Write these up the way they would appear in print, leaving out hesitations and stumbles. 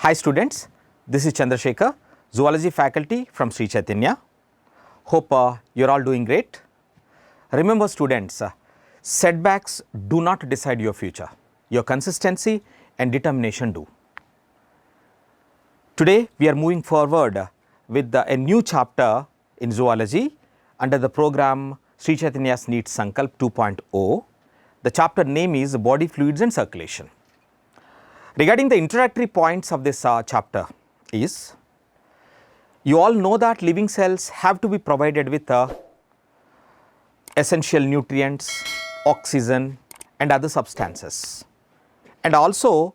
Hi students, this is Chandrasekhar, Zoology faculty from Sri Chaitanya. Hope you are all doing great. Remember students, setbacks do not decide your future. Your consistency and determination do. Today we are moving forward with a new chapter in Zoology under the program Sri Chaitanya's NEET Sankalp 2.0. The chapter name is Body Fluids and Circulation. Regarding the introductory points of this chapter is, you all know that living cells have to be provided with essential nutrients, oxygen and other substances. And also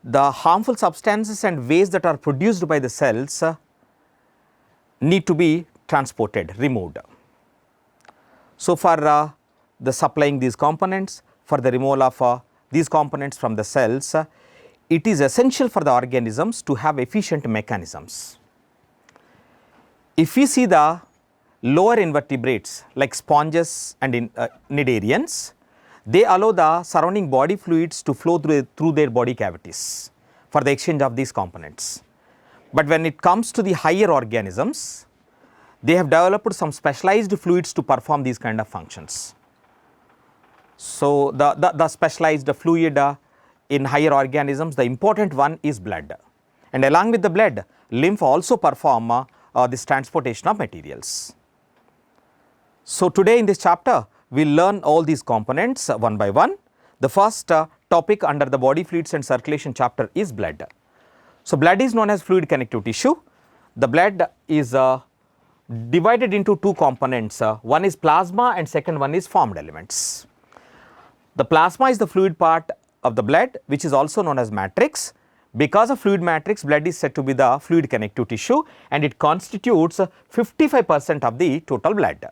the harmful substances and waste that are produced by the cells need to be transported, removed. So for the supplying these components, for the removal of these components from the cells, it is essential for the organisms to have efficient mechanisms. If we see the lower invertebrates like sponges and cnidarians, they allow the surrounding body fluids to flow through their body cavities for the exchange of these components. But when it comes to the higher organisms, they have developed some specialized fluids to perform these kind of functions. So the specialized fluid in higher organisms, the important one is blood, and along with the blood, lymph also perform this transportation of materials. So today in this chapter we will learn all these components one by one. The first topic under the body fluids and circulation chapter is blood. So blood is known as fluid connective tissue. The blood is divided into two components, one is plasma and second one is formed elements. The plasma is the fluid part of the blood, which is also known as matrix. Because of fluid matrix, blood is said to be the fluid connective tissue and it constitutes 55% of the total blood.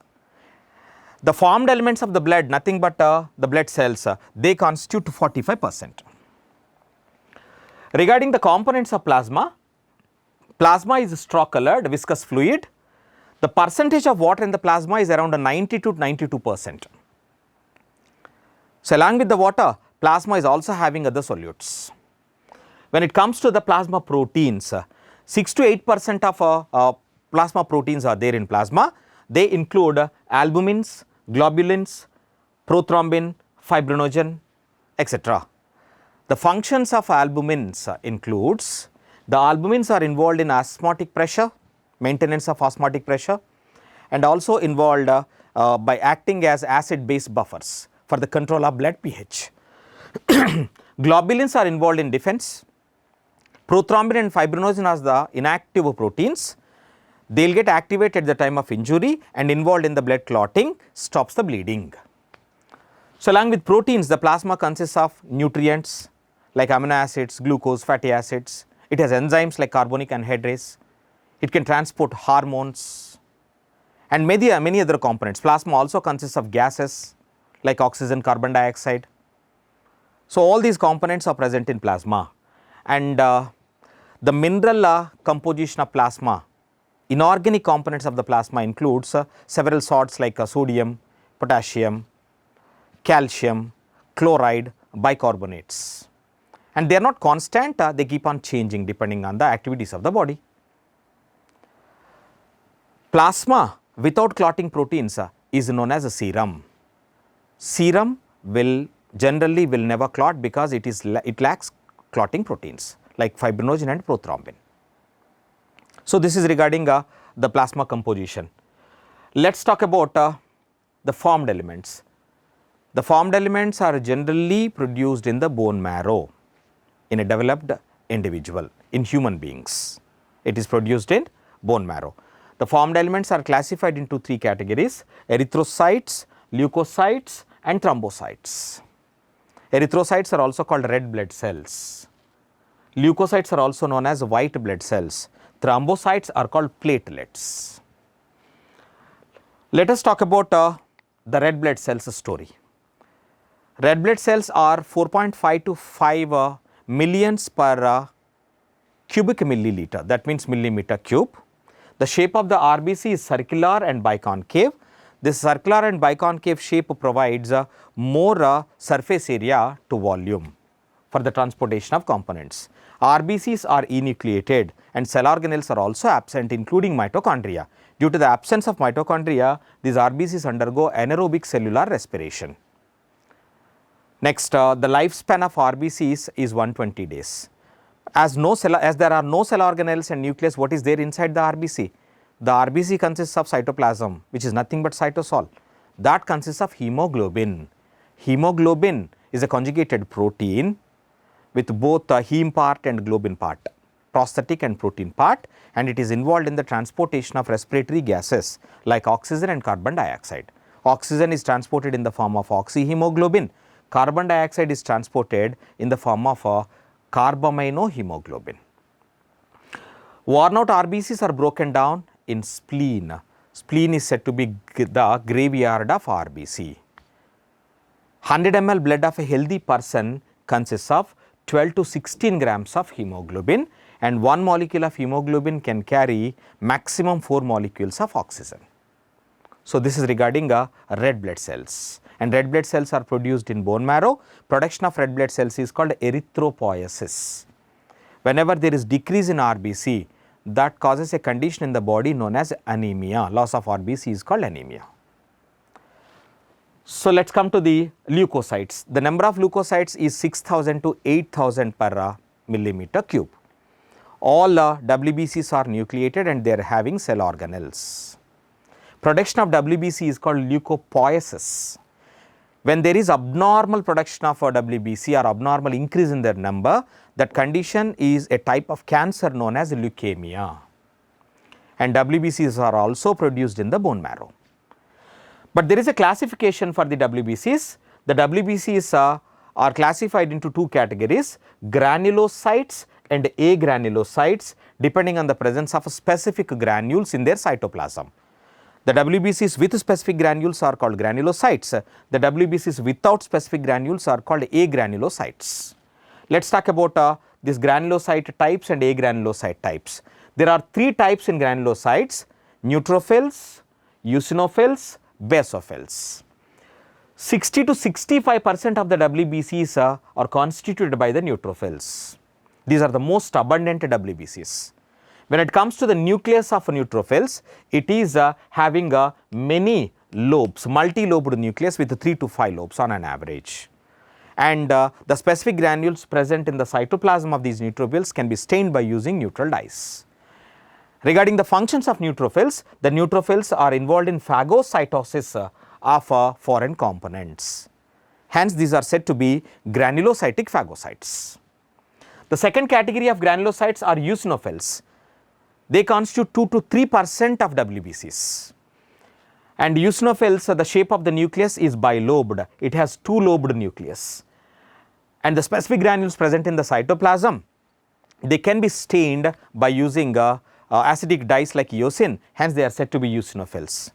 The formed elements of the blood, nothing but the blood cells, they constitute 45%. Regarding the components of plasma, plasma is straw colored viscous fluid. The percentage of water in the plasma is around 90 to 92%. So along with the water, plasma is also having other solutes. When it comes to the plasma proteins, 6 to 8% of plasma proteins are there in plasma. They include albumins, globulins, prothrombin, fibrinogen, etc. The functions of albumins includes, the albumins are involved in osmotic pressure, maintenance of osmotic pressure, and also involved by acting as acid-base buffers for the control of blood pH. Globulins are involved in defense. Prothrombin and fibrinogen are the inactive proteins. They will get activated at the time of injury and involved in the blood clotting, stops the bleeding. So along with proteins, the plasma consists of nutrients like amino acids, glucose, fatty acids. It has enzymes like carbonic anhydrase. It can transport hormones and many other components. Plasma also consists of gases like oxygen, carbon dioxide. So all these components are present in plasma, and the mineral composition of plasma, inorganic components of the plasma includes several salts like sodium, potassium, calcium, chloride, bicarbonates, and they are not constant, they keep on changing depending on the activities of the body. Plasma without clotting proteins is known as a serum. Serum generally will never clot because it lacks clotting proteins like fibrinogen and prothrombin. So this is regarding the plasma composition. Let's talk about the formed elements. The formed elements are generally produced in the bone marrow in a developed individual, in human beings. It is produced in bone marrow. The formed elements are classified into three categories: erythrocytes, leukocytes and thrombocytes. Erythrocytes are also called red blood cells. Leukocytes are also known as white blood cells. Thrombocytes are called platelets. Let us talk about the red blood cells story. Red blood cells are 4.5 to 5 millions per cubic milliliter, that means millimeter cube. The shape of the RBC is circular and biconcave. This circular and biconcave shape provides more surface area to volume for the transportation of components. RBCs are enucleated and cell organelles are also absent, including mitochondria. Due to the absence of mitochondria, these RBCs undergo anaerobic cellular respiration. Next, the lifespan of RBCs is 120 days. As there are no cell organelles and nucleus, what is there inside the RBC? The RBC consists of cytoplasm, which is nothing but cytosol. That consists of hemoglobin. Hemoglobin is a conjugated protein with both the heme part and globin part, prosthetic and protein part, and it is involved in the transportation of respiratory gases like oxygen and carbon dioxide. Oxygen is transported in the form of oxyhemoglobin. Carbon dioxide is transported in the form of carbaminohemoglobin. Worn out RBCs are broken down in spleen. Spleen is said to be the graveyard of RBC. 100 ml blood of a healthy person consists of 12 to 16 grams of hemoglobin, and 1 molecule of hemoglobin can carry maximum 4 molecules of oxygen. So, this is regarding red blood cells, and red blood cells are produced in bone marrow. Production of red blood cells is called erythropoiesis. Whenever there is decrease in RBC, that causes a condition in the body known as anemia. Loss of RBC is called anemia. So, let us come to the leukocytes. The number of leukocytes is 6000 to 8000 per millimeter cube. All WBCs are nucleated and they are having cell organelles. Production of WBC is called leukopoiesis. When there is abnormal production of WBC or abnormal increase in their number, that condition is a type of cancer known as leukemia. And WBCs are also produced in the bone marrow. But there is a classification for the WBCs. The WBCs are classified into two categories, granulocytes and agranulocytes, depending on the presence of specific granules in their cytoplasm. The WBCs with specific granules are called granulocytes. The WBCs without specific granules are called agranulocytes. Let us talk about these granulocyte types and agranulocyte types. There are three types in granulocytes: neutrophils, eosinophils, basophils. 60 to 65% of the WBCs are constituted by the neutrophils. These are the most abundant WBCs. When it comes to the nucleus of neutrophils, it is having many lobes, multi-lobed nucleus with 3 to 5 lobes on an average. And the specific granules present in the cytoplasm of these neutrophils can be stained by using neutral dyes. Regarding the functions of neutrophils, the neutrophils are involved in phagocytosis of foreign components. Hence, these are said to be granulocytic phagocytes. The second category of granulocytes are eosinophils. They constitute 2 to 3% of WBCs. And eosinophils, the shape of the nucleus is bilobed. It has 2-lobed nucleus. And the specific granules present in the cytoplasm, they can be stained by using acidic dyes like eosin. Hence, they are said to be eosinophils.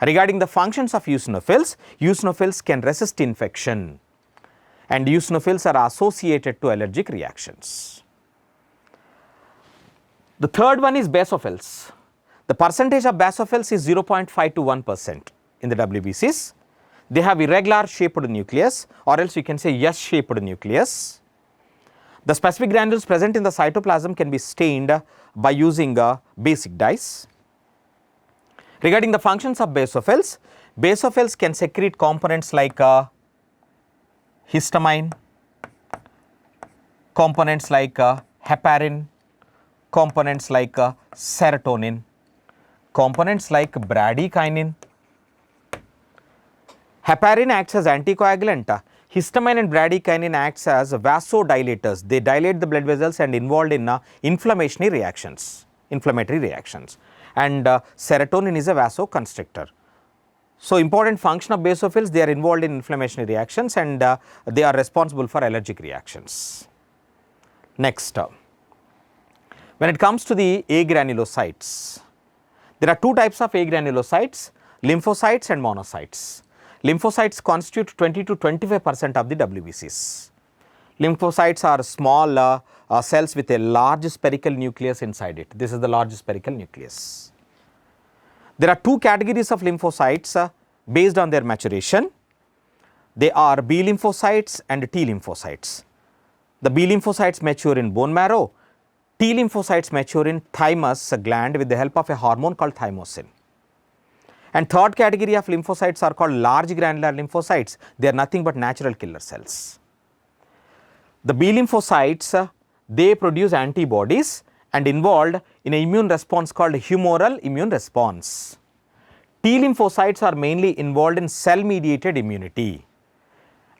Regarding the functions of eosinophils, eosinophils can resist infection, and eosinophils are associated to allergic reactions. The third one is basophils. The percentage of basophils is 0.5 to 1% in the WBCs. They have irregular shaped nucleus, or else you can say S-shaped nucleus. The specific granules present in the cytoplasm can be stained by using basic dyes. Regarding the functions of basophils, basophils can secrete components like histamine, components like heparin, components like serotonin, components like bradykinin. Heparin acts as anticoagulant. Histamine and bradykinin acts as vasodilators. They dilate the blood vessels and involved in inflammatory reactions. And serotonin is a vasoconstrictor. So, important function of basophils, they are involved in inflammatory reactions and they are responsible for allergic reactions. Next, when it comes to the agranulocytes, there are two types of agranulocytes, lymphocytes and monocytes. Lymphocytes constitute 20 to 25% of the WBCs. Lymphocytes are small cells with a large spherical nucleus inside it. This is the large spherical nucleus. There are two categories of lymphocytes based on their maturation. They are B lymphocytes and T lymphocytes. The B lymphocytes mature in bone marrow. T lymphocytes mature in thymus gland with the help of a hormone called thymosin. And third category of lymphocytes are called large granular lymphocytes. They are nothing but natural killer cells. The B lymphocytes, they produce antibodies and involved in an immune response called humoral immune response. T lymphocytes are mainly involved in cell mediated immunity.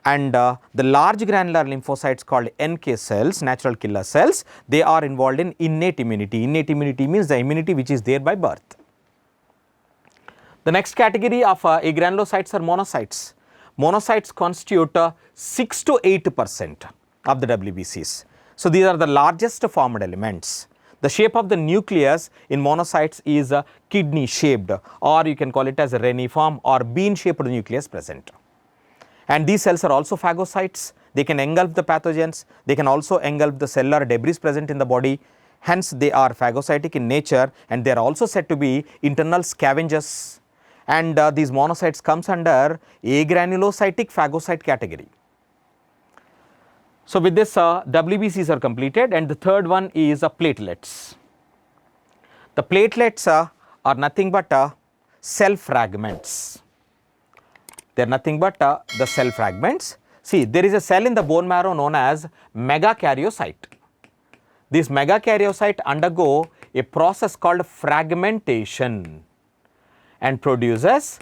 And the large granular lymphocytes called NK cells, natural killer cells, they are involved in innate immunity. Innate immunity means the immunity which is there by birth. The next category of agranulocytes are monocytes. Monocytes constitute 6 to 8% of the WBCs. So, these are the largest formed elements. The shape of the nucleus in monocytes is kidney shaped, or you can call it as a reniform or bean shaped nucleus present. And these cells are also phagocytes. They can engulf the pathogens. They can also engulf the cellular debris present in the body. Hence, they are phagocytic in nature, and they are also said to be internal scavengers. And these monocytes comes under agranulocytic phagocyte category. So, with this WBCs are completed, and the third one is platelets. The platelets are nothing but cell fragments. They are nothing but the cell fragments. See, there is a cell in the bone marrow known as megakaryocyte. This megakaryocyte undergo a process called fragmentation and produces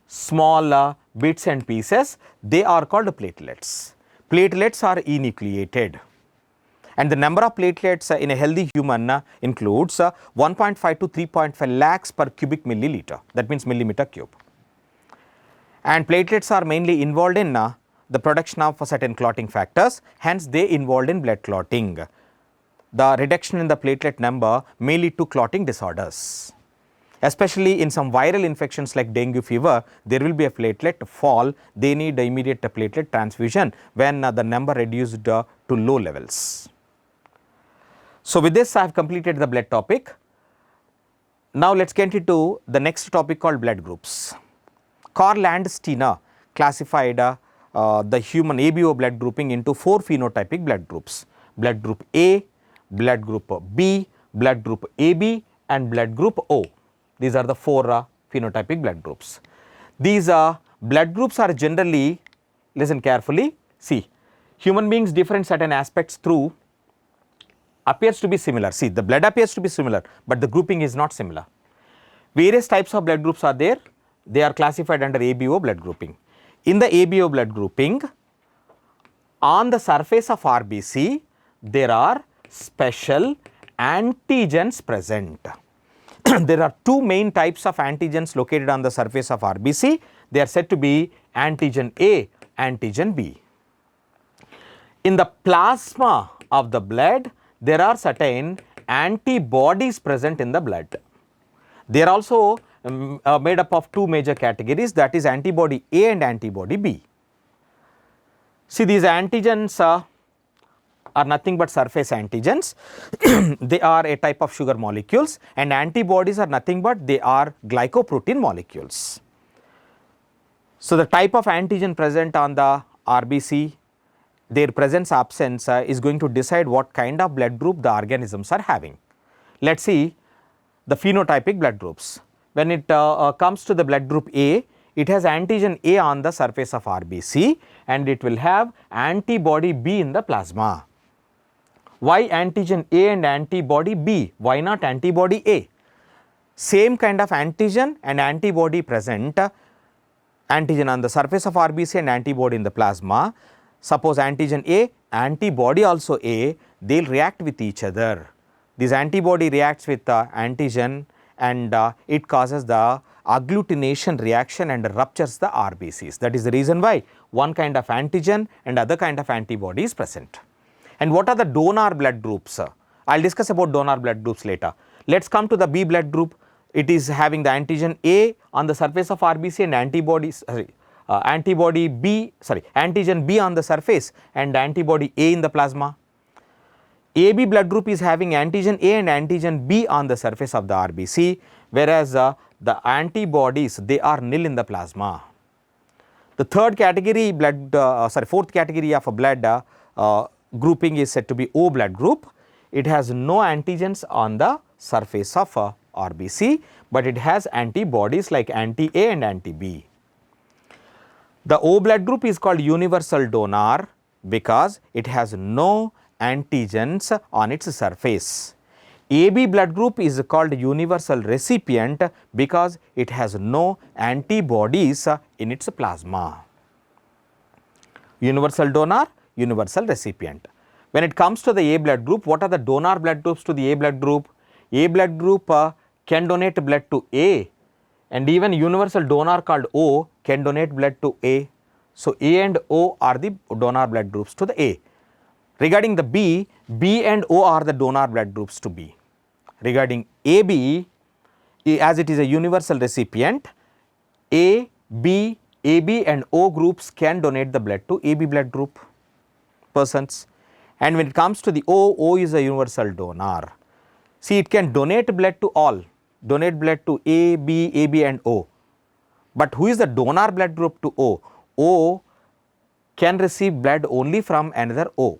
small bits and pieces. They are called platelets. Platelets are enucleated, and the number of platelets in a healthy human includes 1.5 to 3.5 lakhs per cubic milliliter, that means millimeter cube. And platelets are mainly involved in the production of certain clotting factors, hence they involved in blood clotting. The reduction in the platelet number may lead to clotting disorders. Especially in some viral infections like dengue fever, there will be a platelet fall. They need immediate platelet transfusion when the number reduced to low levels. So, with this I have completed the blood topic. Now, let us get into the next topic called blood groups. Karl and Steiner classified the human ABO blood grouping into 4 phenotypic blood groups: blood group A, blood group B, blood group AB, and blood group O. These are the 4 phenotypic blood groups. These blood groups are generally, listen carefully, see, human beings differ in certain aspects through appears to be similar. See, the blood appears to be similar, but the grouping is not similar. Various types of blood groups are there. They are classified under ABO blood grouping. In the ABO blood grouping, on the surface of RBC, there are special antigens present. There are 2 main types of antigens located on the surface of RBC. They are said to be antigen A, antigen B. In the plasma of the blood, there are certain antibodies present in the blood. They are also made up of 2 major categories, that is antibody A and antibody B. See, these antigens are nothing but surface antigens. They are a type of sugar molecules, and antibodies are nothing but they are glycoprotein molecules. So, the type of antigen present on the RBC, their presence absence is going to decide what kind of blood group the organisms are having. Let us see the phenotypic blood groups. When it comes to the blood group A, it has antigen A on the surface of RBC, and it will have antibody B in the plasma. Why antigen A and antibody B? Why not antibody A? Same kind of antigen and antibody present, antigen on the surface of RBC and antibody in the plasma. Suppose antigen A, antibody also A, they will react with each other. This antibody reacts with the antigen, and it causes the agglutination reaction and ruptures the RBCs. That is the reason why one kind of antigen and other kind of antibody is present. And what are the donor blood groups? I will discuss about donor blood groups later. Let us come to the B blood group. It is having the antigen A on the surface of RBC and antigen B on the surface and antibody A in the plasma. AB blood group is having antigen A and antigen B on the surface of the RBC, whereas the antibodies, they are nil in the plasma. The third category blood, fourth category of blood grouping is said to be O blood group. It has no antigens on the surface of RBC, but it has antibodies like anti-A and anti-B. The O blood group is called universal donor because it has no antigens on its surface. AB blood group is called universal recipient because it has no antibodies in its plasma. Universal donor, universal recipient. When it comes to the A blood group, what are the donor blood groups to the A blood group? A blood group can donate blood to A, and even universal donor called O can donate blood to A. So, A and O are the donor blood groups to the A. Regarding the B, B and O are the donor blood groups to B. Regarding AB, as it is a universal recipient, A, B, AB and O groups can donate the blood to AB blood group persons. And when it comes to the O is a universal donor. See, it can donate blood to all, donate blood to A, B, AB and O. But who is the donor blood group to O? O can receive blood only from another O.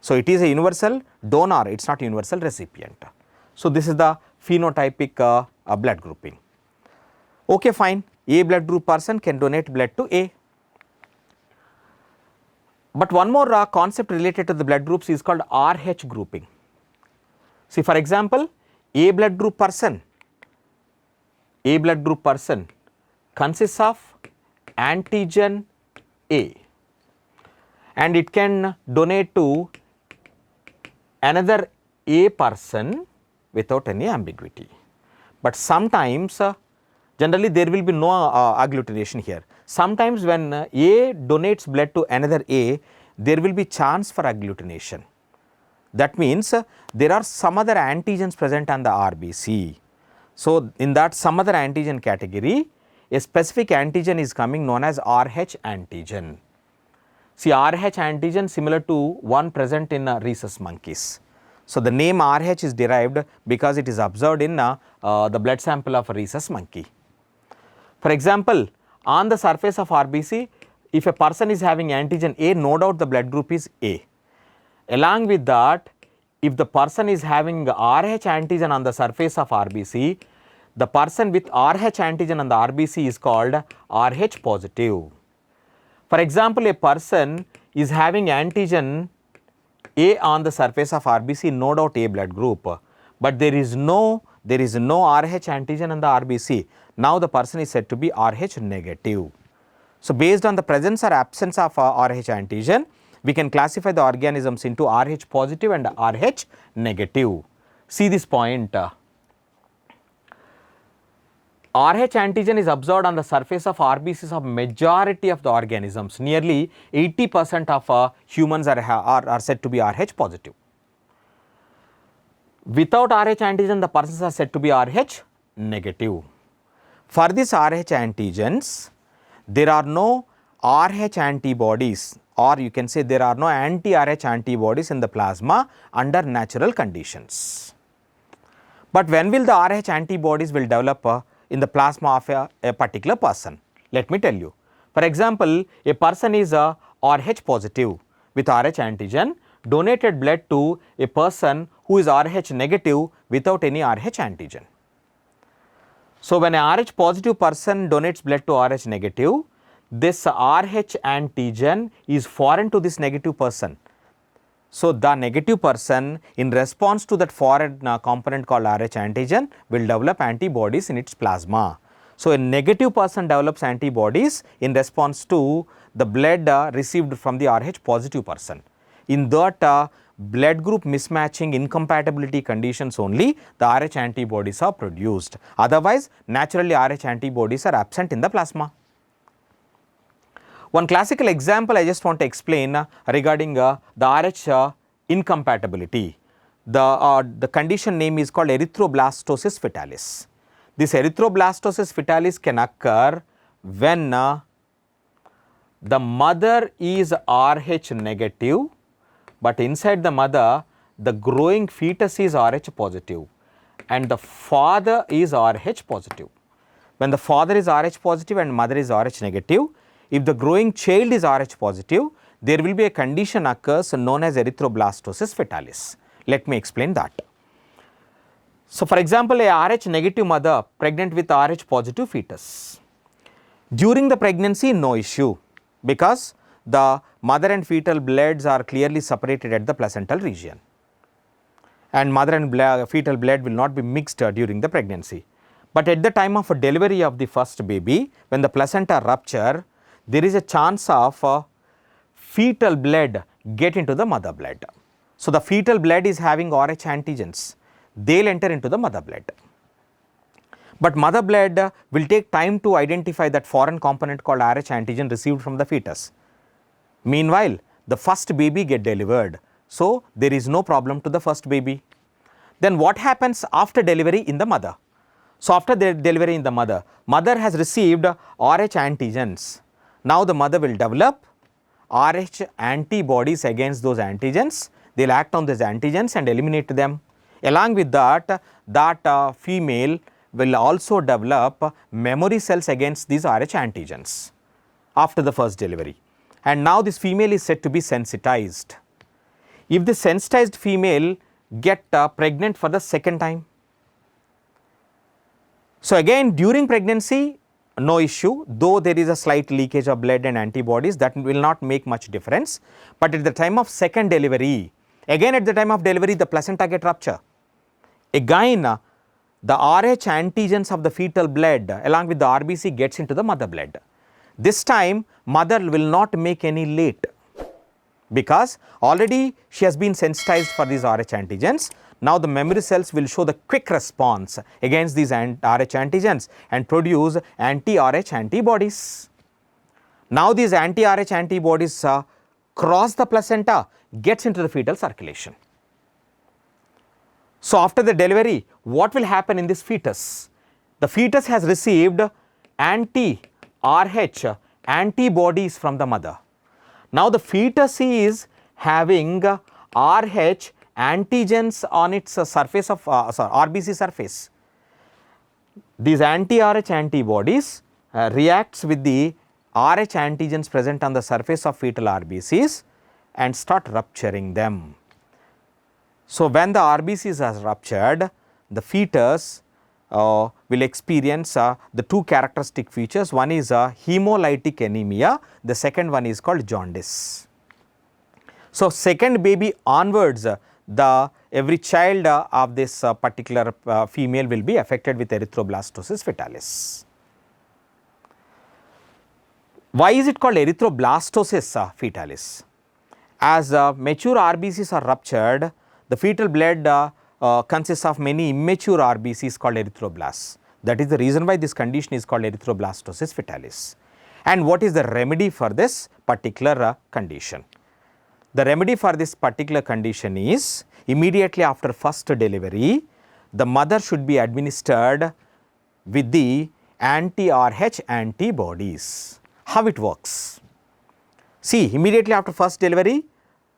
So, it is a universal donor, it is not universal recipient. So, this is the phenotypic blood grouping. Okay, fine. A blood group person can donate blood to A. But one more concept related to the blood groups is called RH grouping. See, for example, A blood group person consists of antigen A, and it can donate to another A person without any ambiguity. But sometimes generally there will be no agglutination here. Sometimes when A donates blood to another A, there will be chance for agglutination. That means there are some other antigens present on the RBC. So, in that some other antigen category, a specific antigen is coming known as RH antigen. See, RH antigen similar to one present in rhesus monkeys. So, the name RH is derived because it is observed in the blood sample of a rhesus monkey. For example, on the surface of RBC, if a person is having antigen A, no doubt the blood group is A. Along with that, if the person is having RH antigen on the surface of RBC, the person with RH antigen on the RBC is called RH positive. For example, a person is having antigen A on the surface of RBC, no doubt A blood group, but there is no RH antigen on the RBC. Now the person is said to be RH negative. So, based on the presence or absence of RH antigen, we can classify the organisms into RH positive and RH negative. See this point. RH antigen is observed on the surface of RBCs of majority of the organisms. Nearly 80% of humans are said to be RH positive. Without RH antigen, the persons are said to be RH negative. For these RH antigens, there are no RH antibodies, or you can say there are no anti-RH antibodies in the plasma under natural conditions. But when will the RH antibodies will develop in the plasma of a particular person? Let me tell you. For example, a person is RH positive with RH antigen, donated blood to a person who is RH negative without any RH antigen. So, when a RH positive person donates blood to RH negative, this RH antigen is foreign to this negative person. So, the negative person, in response to that foreign component called RH antigen, will develop antibodies in its plasma. So, a negative person develops antibodies in response to the blood received from the RH positive person. In that blood group mismatching incompatibility conditions only, the RH antibodies are produced. Otherwise, naturally RH antibodies are absent in the plasma. One classical example I just want to explain regarding the RH incompatibility. The condition name is called erythroblastosis fetalis. This erythroblastosis fetalis can occur when the mother is RH negative, but inside the mother the growing fetus is RH positive and the father is RH positive. When the father is RH positive and mother is RH negative, if the growing child is RH positive, there will be a condition occurs known as erythroblastosis fetalis. Let me explain that. So, for example, a Rh negative mother pregnant with Rh positive fetus. During the pregnancy, no issue, because the mother and fetal bloods are clearly separated at the placental region, and mother and fetal blood will not be mixed during the pregnancy. But at the time of delivery of the first baby, when the placenta rupture, there is a chance of fetal blood get into the mother blood. So, the fetal blood is having Rh antigens, they will enter into the mother blood. But mother blood will take time to identify that foreign component called Rh antigen received from the fetus. Meanwhile, the first baby get delivered, so there is no problem to the first baby. Then what happens after delivery in the mother? So, after the delivery in the mother has received Rh antigens. Now, the mother will develop Rh antibodies against those antigens. They will act on those antigens and eliminate them. Along with that, female will also develop memory cells against these Rh antigens after the first delivery. And now this female is said to be sensitized. If the sensitized female get pregnant for the second time, so again during pregnancy no issue, though there is a slight leakage of blood and antibodies, that will not make much difference. But at the time of second delivery, again at the time of delivery the placenta get rupture. Again the Rh antigens of the fetal blood along with the RBC gets into the mother blood. This time mother will not make any late, because already she has been sensitized for these Rh antigens. Now the memory cells will show the quick response against these Rh antigens and produce anti-Rh antibodies. Now these anti-Rh antibodies cross the placenta, gets into the fetal circulation. So after the delivery, what will happen in this fetus? The fetus has received anti-Rh antibodies from the mother. Now the fetus is having Rh antigens on its surface of RBC surface. These anti-Rh antibodies reacts with the Rh antigens present on the surface of fetal RBCs and start rupturing them. So when the RBCs are ruptured, the fetus will experience the two characteristic features. One is hemolytic anemia, the second one is called jaundice. So second baby onwards, every child of this particular female will be affected with erythroblastosis fetalis. Why is it called erythroblastosis fetalis? As mature RBCs are ruptured, the fetal blood consists of many immature RBCs called erythroblasts. That is the reason why this condition is called erythroblastosis fetalis. And what is the remedy for this particular condition? The remedy for this particular condition is, immediately after first delivery, the mother should be administered with the anti-Rh antibodies. How it works? See, immediately after first delivery,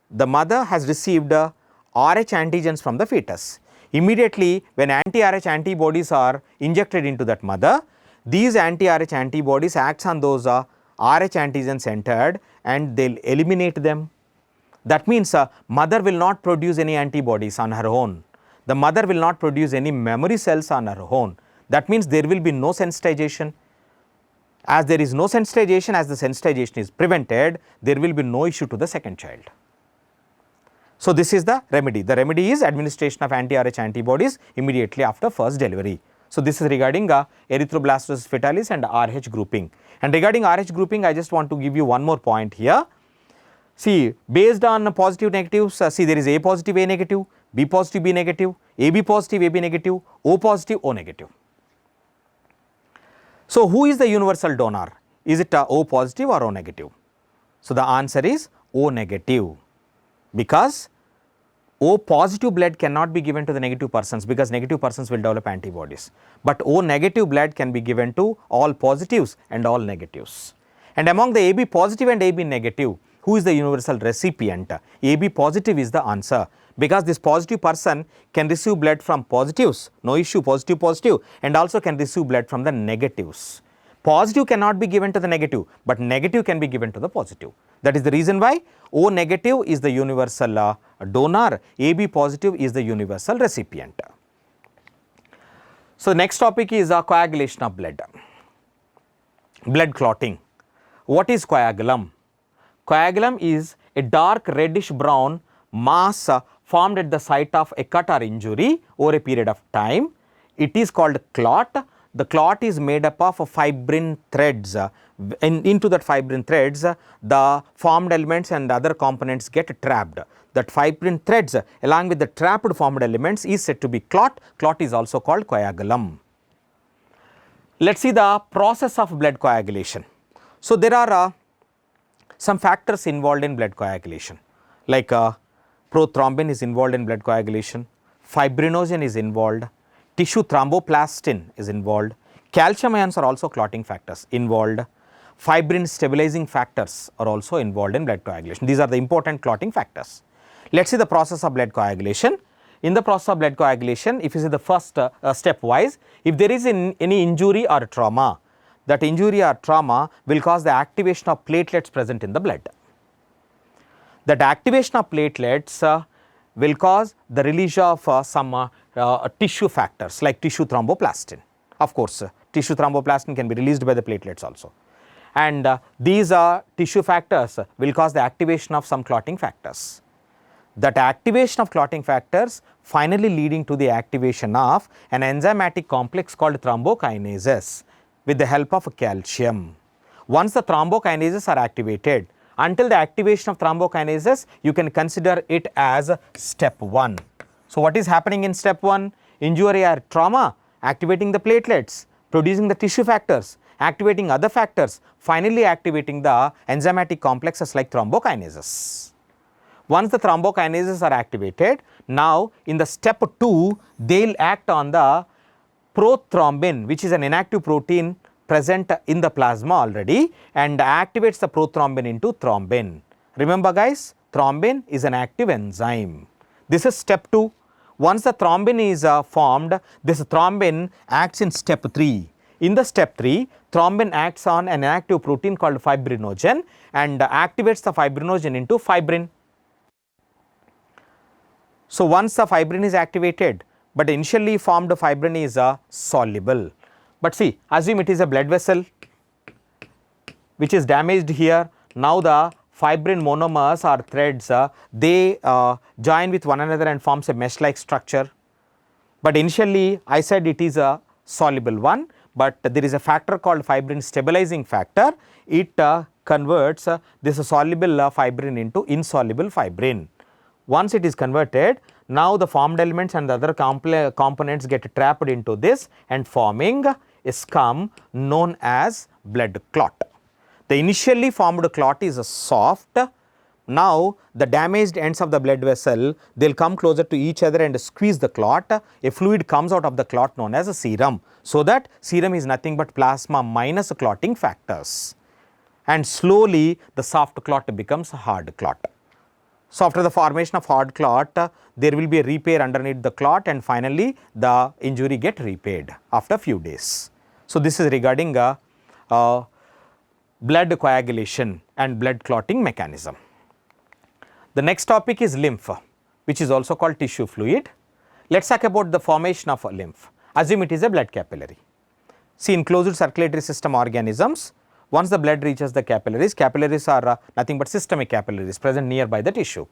the mother has received Rh antigens from the fetus. Immediately when anti-Rh antibodies are injected into that mother, these anti-Rh antibodies acts on those Rh antigens entered and they will eliminate them. That means mother will not produce any antibodies on her own. The mother will not produce any memory cells on her own. That means there will be no sensitization. As there is no sensitization, as the sensitization is prevented, there will be no issue to the second child. So this is the remedy. The remedy is administration of anti-Rh antibodies immediately after first delivery. So this is regarding erythroblastosis fetalis and Rh grouping. And regarding Rh grouping, I just want to give you one more point here. See, based on positive negatives, see there is A positive A negative, B positive B negative, AB positive AB negative, O positive O negative. So who is the universal donor? Is it O positive or O negative? So the answer is O negative, because O positive blood cannot be given to the negative persons, because negative persons will develop antibodies. But O negative blood can be given to all positives and all negatives. And among the AB positive and AB negative, who is the universal recipient? AB positive is the answer, because this positive person can receive blood from positives, no issue, positive, and also can receive blood from the negatives. Positive cannot be given to the negative, but negative can be given to the positive. That is the reason why O negative is the universal donor, AB positive is the universal recipient. So, next topic is coagulation of blood. Blood clotting. What is coagulum? Coagulum is a dark reddish brown mass formed at the site of a cut or injury over a period of time. It is called clot. The clot is made up of fibrin threads. Into that fibrin threads, the formed elements and other components get trapped. That fibrin threads along with the trapped formed elements is said to be clot. Clot is also called coagulum. Let us see the process of blood coagulation. So, there are some factors involved in blood coagulation, like prothrombin is involved in blood coagulation, fibrinogen is involved, tissue thromboplastin is involved, calcium ions are also clotting factors involved, fibrin stabilizing factors are also involved in blood coagulation. These are the important clotting factors. Let us see the process of blood coagulation. In the process of blood coagulation, if you see the first stepwise, if there is any injury or trauma, that injury or trauma will cause the activation of platelets present in the blood. That activation of platelets will cause the release of some tissue factors like tissue thromboplastin. Of course, tissue thromboplastin can be released by the platelets also. And these tissue factors will cause the activation of some clotting factors. That activation of clotting factors finally leading to the activation of an enzymatic complex called thrombokinases with the help of calcium. Once the thrombokinases are activated, until the activation of thrombokinases, you can consider it as step 1. So, what is happening in step 1? Injury or trauma, activating the platelets, producing the tissue factors, activating other factors, finally activating the enzymatic complexes like thrombokinases. Once the thrombokinases are activated, now in the step 2, they will act on the prothrombin, which is an inactive protein present in the plasma already, and activates the prothrombin into thrombin. Remember guys, thrombin is an active enzyme. This is step 2. Once the thrombin is formed, this thrombin acts in step 3. In the step 3, thrombin acts on an inactive protein called fibrinogen and activates the fibrinogen into fibrin. So, once the fibrin is activated, but initially formed fibrin is soluble. But see, assume it is a blood vessel which is damaged here. Now, the fibrin monomers or threads, they join with one another and forms a mesh like structure. But initially I said it is a soluble one, but there is a factor called fibrin stabilizing factor. It converts this soluble fibrin into insoluble fibrin. Once it is converted, now the formed elements and the other components get trapped into this and forming a scum known as blood clot. The initially formed clot is soft. Now the damaged ends of the blood vessel, they will come closer to each other and squeeze the clot. A fluid comes out of the clot known as a serum. So that serum is nothing but plasma minus clotting factors. And slowly the soft clot becomes hard clot. So, after the formation of hard clot, there will be a repair underneath the clot and finally the injury get repaired after few days. So, this is regarding blood coagulation and blood clotting mechanism. The next topic is lymph, which is also called tissue fluid. Let us talk about the formation of lymph. Assume it is a blood capillary. See, in closed circulatory system organisms, once the blood reaches the capillaries, capillaries are nothing but systemic capillaries present nearby the tissue.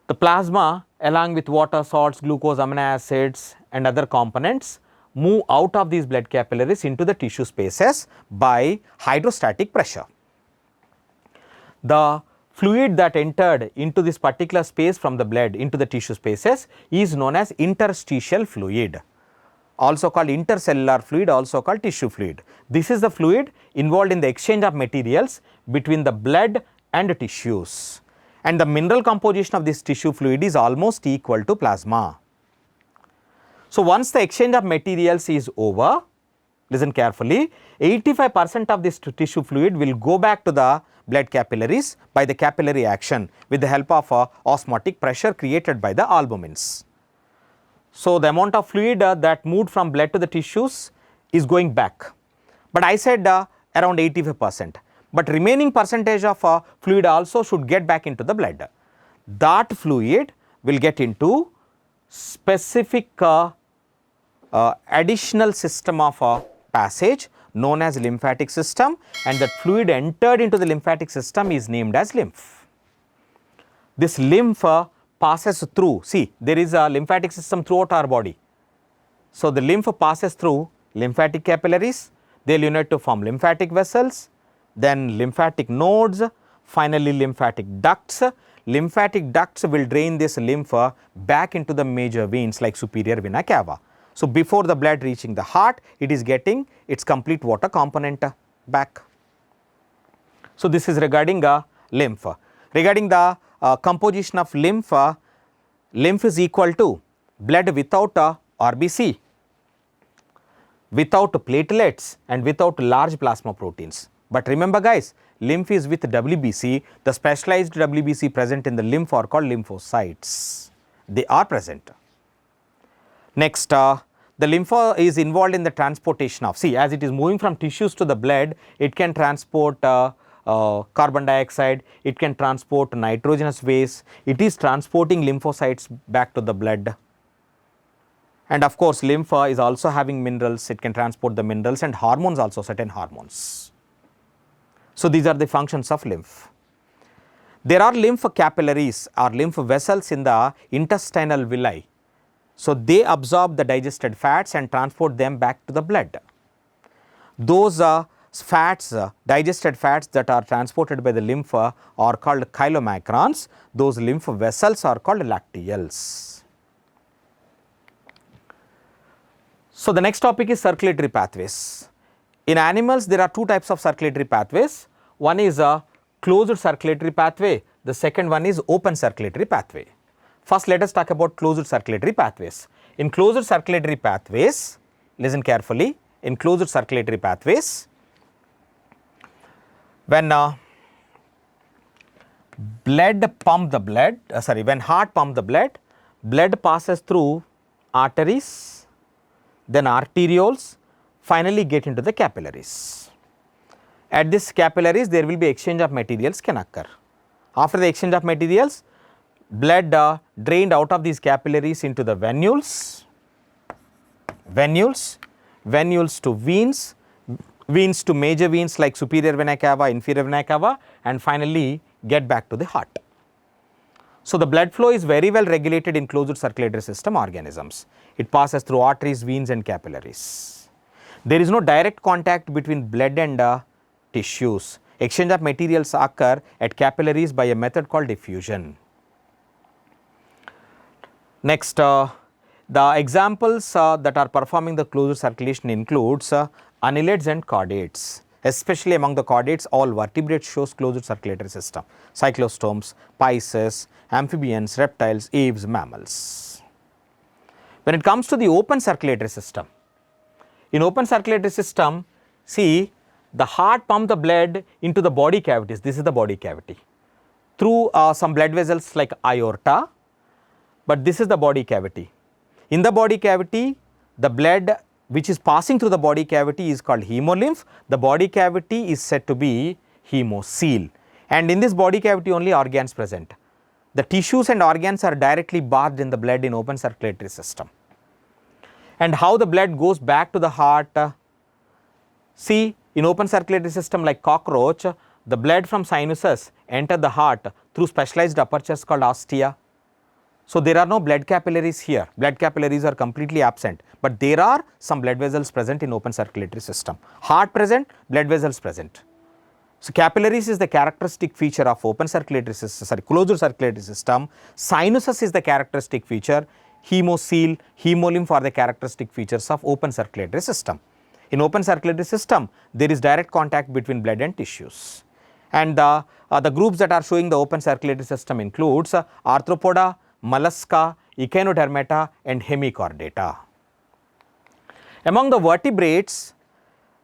The plasma along with water, salts, glucose, amino acids and other components move out of these blood capillaries into the tissue spaces by hydrostatic pressure. The fluid that entered into this particular space from the blood into the tissue spaces is known as interstitial fluid, also called intercellular fluid, also called tissue fluid. This is the fluid involved in the exchange of materials between the blood and tissues, and the mineral composition of this tissue fluid is almost equal to plasma. So, once the exchange of materials is over, listen carefully, 85% of this tissue fluid will go back to the blood capillaries by the capillary action with the help of osmotic pressure created by the albumins. So, the amount of fluid that moved from blood to the tissues is going back, but I said around 85%. But remaining percentage of fluid also should get back into the blood. That fluid will get into specific additional system of passage known as lymphatic system, and that fluid entered into the lymphatic system is named as lymph. This lymph passes through, see, there is a lymphatic system throughout our body. So, the lymph passes through lymphatic capillaries, they will unite to form lymphatic vessels, then lymphatic nodes, finally lymphatic ducts. Lymphatic ducts will drain this lymph back into the major veins like superior vena cava. So, before the blood reaching the heart, it is getting its complete water component back. So, this is regarding lymph. Regarding the composition of lymph, lymph is equal to blood without RBC, without platelets and without large plasma proteins. But remember guys, lymph is with WBC, the specialized WBC present in the lymph are called lymphocytes. They are present. Next, the lymph is involved in the transportation of, see, as it is moving from tissues to the blood, it can transport carbon dioxide, it can transport nitrogenous waste, it is transporting lymphocytes back to the blood. And of course, lymph is also having minerals, it can transport the minerals and hormones also, certain hormones. So, these are the functions of lymph. There are lymph capillaries or lymph vessels in the intestinal villi. So, they absorb the digested fats and transport them back to the blood. Those fats, digested fats that are transported by the lymph are called chylomicrons. Those lymph vessels are called lacteals. So, the next topic is circulatory pathways. In animals, there are two types of circulatory pathways. One is a closed circulatory pathway, the second one is open circulatory pathway. First, let us talk about closed circulatory pathways. In closed circulatory pathways, listen carefully, in closed circulatory pathways, when when heart pump the blood passes through arteries, then arterioles, finally get into the capillaries. At this capillaries, there will be exchange of materials can occur. After the exchange of materials, blood drained out of these capillaries into the venules to veins, veins to major veins like superior vena cava, inferior vena cava, and finally get back to the heart. So, the blood flow is very well regulated in closed circulatory system organisms. It passes through arteries, veins and capillaries. There is no direct contact between blood and tissues. Exchange of materials occur at capillaries by a method called diffusion. Next, the examples that are performing the closed circulation includes annelids and chordates. Especially among the chordates, all vertebrates shows closed circulatory system. Cyclostomes, pisces, amphibians, reptiles, aves, mammals. When it comes to the open circulatory system, in open circulatory system, see, the heart pumps the blood into the body cavities. This is the body cavity through some blood vessels like aorta, but this is the body cavity. In the body cavity, the blood which is passing through the body cavity is called hemolymph. The body cavity is said to be hemocoel, and in this body cavity only organs present. The tissues and organs are directly bathed in the blood in open circulatory system. And how the blood goes back to the heart? See, in open circulatory system like cockroach, the blood from sinuses enter the heart through specialized apertures called ostia. So, there are no blood capillaries here, blood capillaries are completely absent, but there are some blood vessels present in open circulatory system. Heart present, blood vessels present. So, capillaries is the characteristic feature of open circulatory system, closed circulatory system. Sinuses is the characteristic feature, hemocoel, hemolymph are the characteristic features of open circulatory system. In open circulatory system, there is direct contact between blood and tissues. And the groups that are showing the open circulatory system includes arthropoda, mollusca, echinodermata and hemichordata. Among the vertebrates,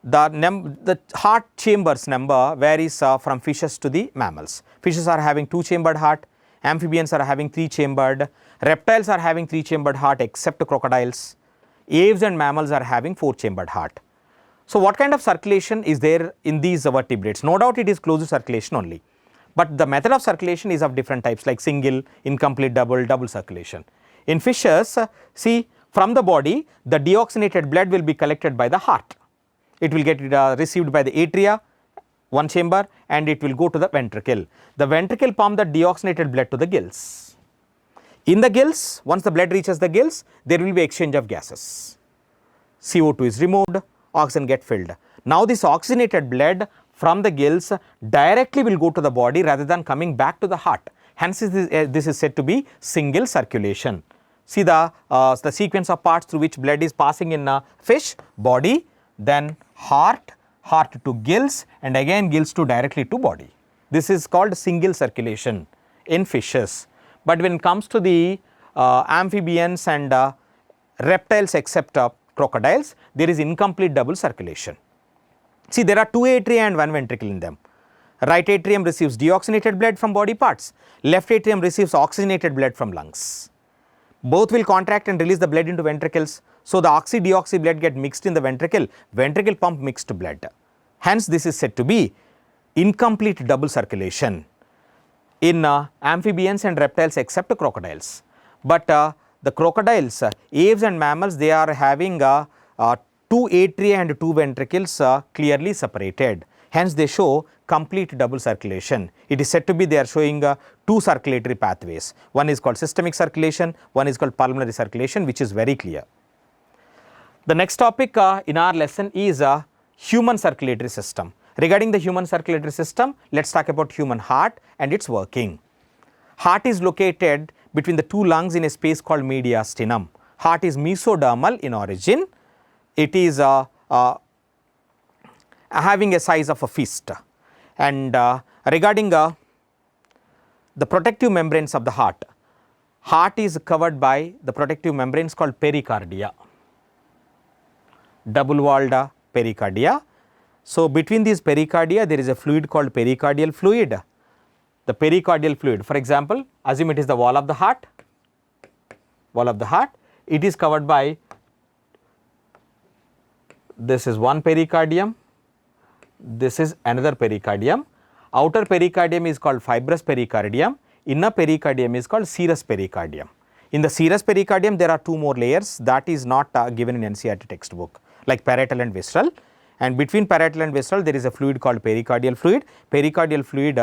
the heart chambers number varies from fishes to the mammals. Fishes are having 2-chambered heart, amphibians are having 3-chambered, reptiles are having 3-chambered heart except crocodiles, aves and mammals are having 4-chambered heart. So, what kind of circulation is there in these vertebrates? No doubt it is closed circulation only, but the method of circulation is of different types like single, incomplete, double circulation. In fishes, see, from the body the deoxygenated blood will be collected by the heart. It will get received by the atria, one chamber, and it will go to the ventricle. The ventricle pump the deoxygenated blood to the gills. In the gills, once the blood reaches the gills, there will be exchange of gases. CO2 is removed, oxygen get filled. Now this oxygenated blood from the gills directly will go to the body rather than coming back to the heart. Hence this is said to be single circulation. See the sequence of parts through which blood is passing in a fish: body, then heart, heart to gills, and again gills to directly to body. This is called single circulation in fishes. But when it comes to the amphibians and reptiles except crocodiles, there is incomplete double circulation. See, there are two atria and one ventricle in them. Right atrium receives deoxygenated blood from body parts, left atrium receives oxygenated blood from lungs. Both will contract and release the blood into ventricles. So, the oxy-deoxy blood get mixed in the ventricle pump mixed blood. Hence, this is said to be incomplete double circulation in amphibians and reptiles except crocodiles. But the crocodiles, aves and mammals, they are having two atria and two ventricles clearly separated. Hence, they show complete double circulation. It is said to be they are showing two circulatory pathways. One is called systemic circulation, one is called pulmonary circulation, which is very clear. The next topic in our lesson is human circulatory system. Regarding the human circulatory system, let us talk about human heart and its working. Heart is located between the two lungs in a space called mediastinum. Heart is mesodermal in origin. It is having a size of a fist. And regarding the protective membranes of the heart is covered by the protective membranes called pericardia, double walled pericardia. So, between these pericardia there is a fluid called pericardial fluid. The pericardial fluid, for example, assume it is the wall of the heart, it is covered by, this is one pericardium, this is another pericardium. Outer pericardium is called fibrous pericardium, inner pericardium is called serous pericardium. In the serous pericardium there are two more layers that is not given in NCERT textbook, like parietal and visceral, and between parietal and visceral there is a fluid called pericardial fluid. Pericardial fluid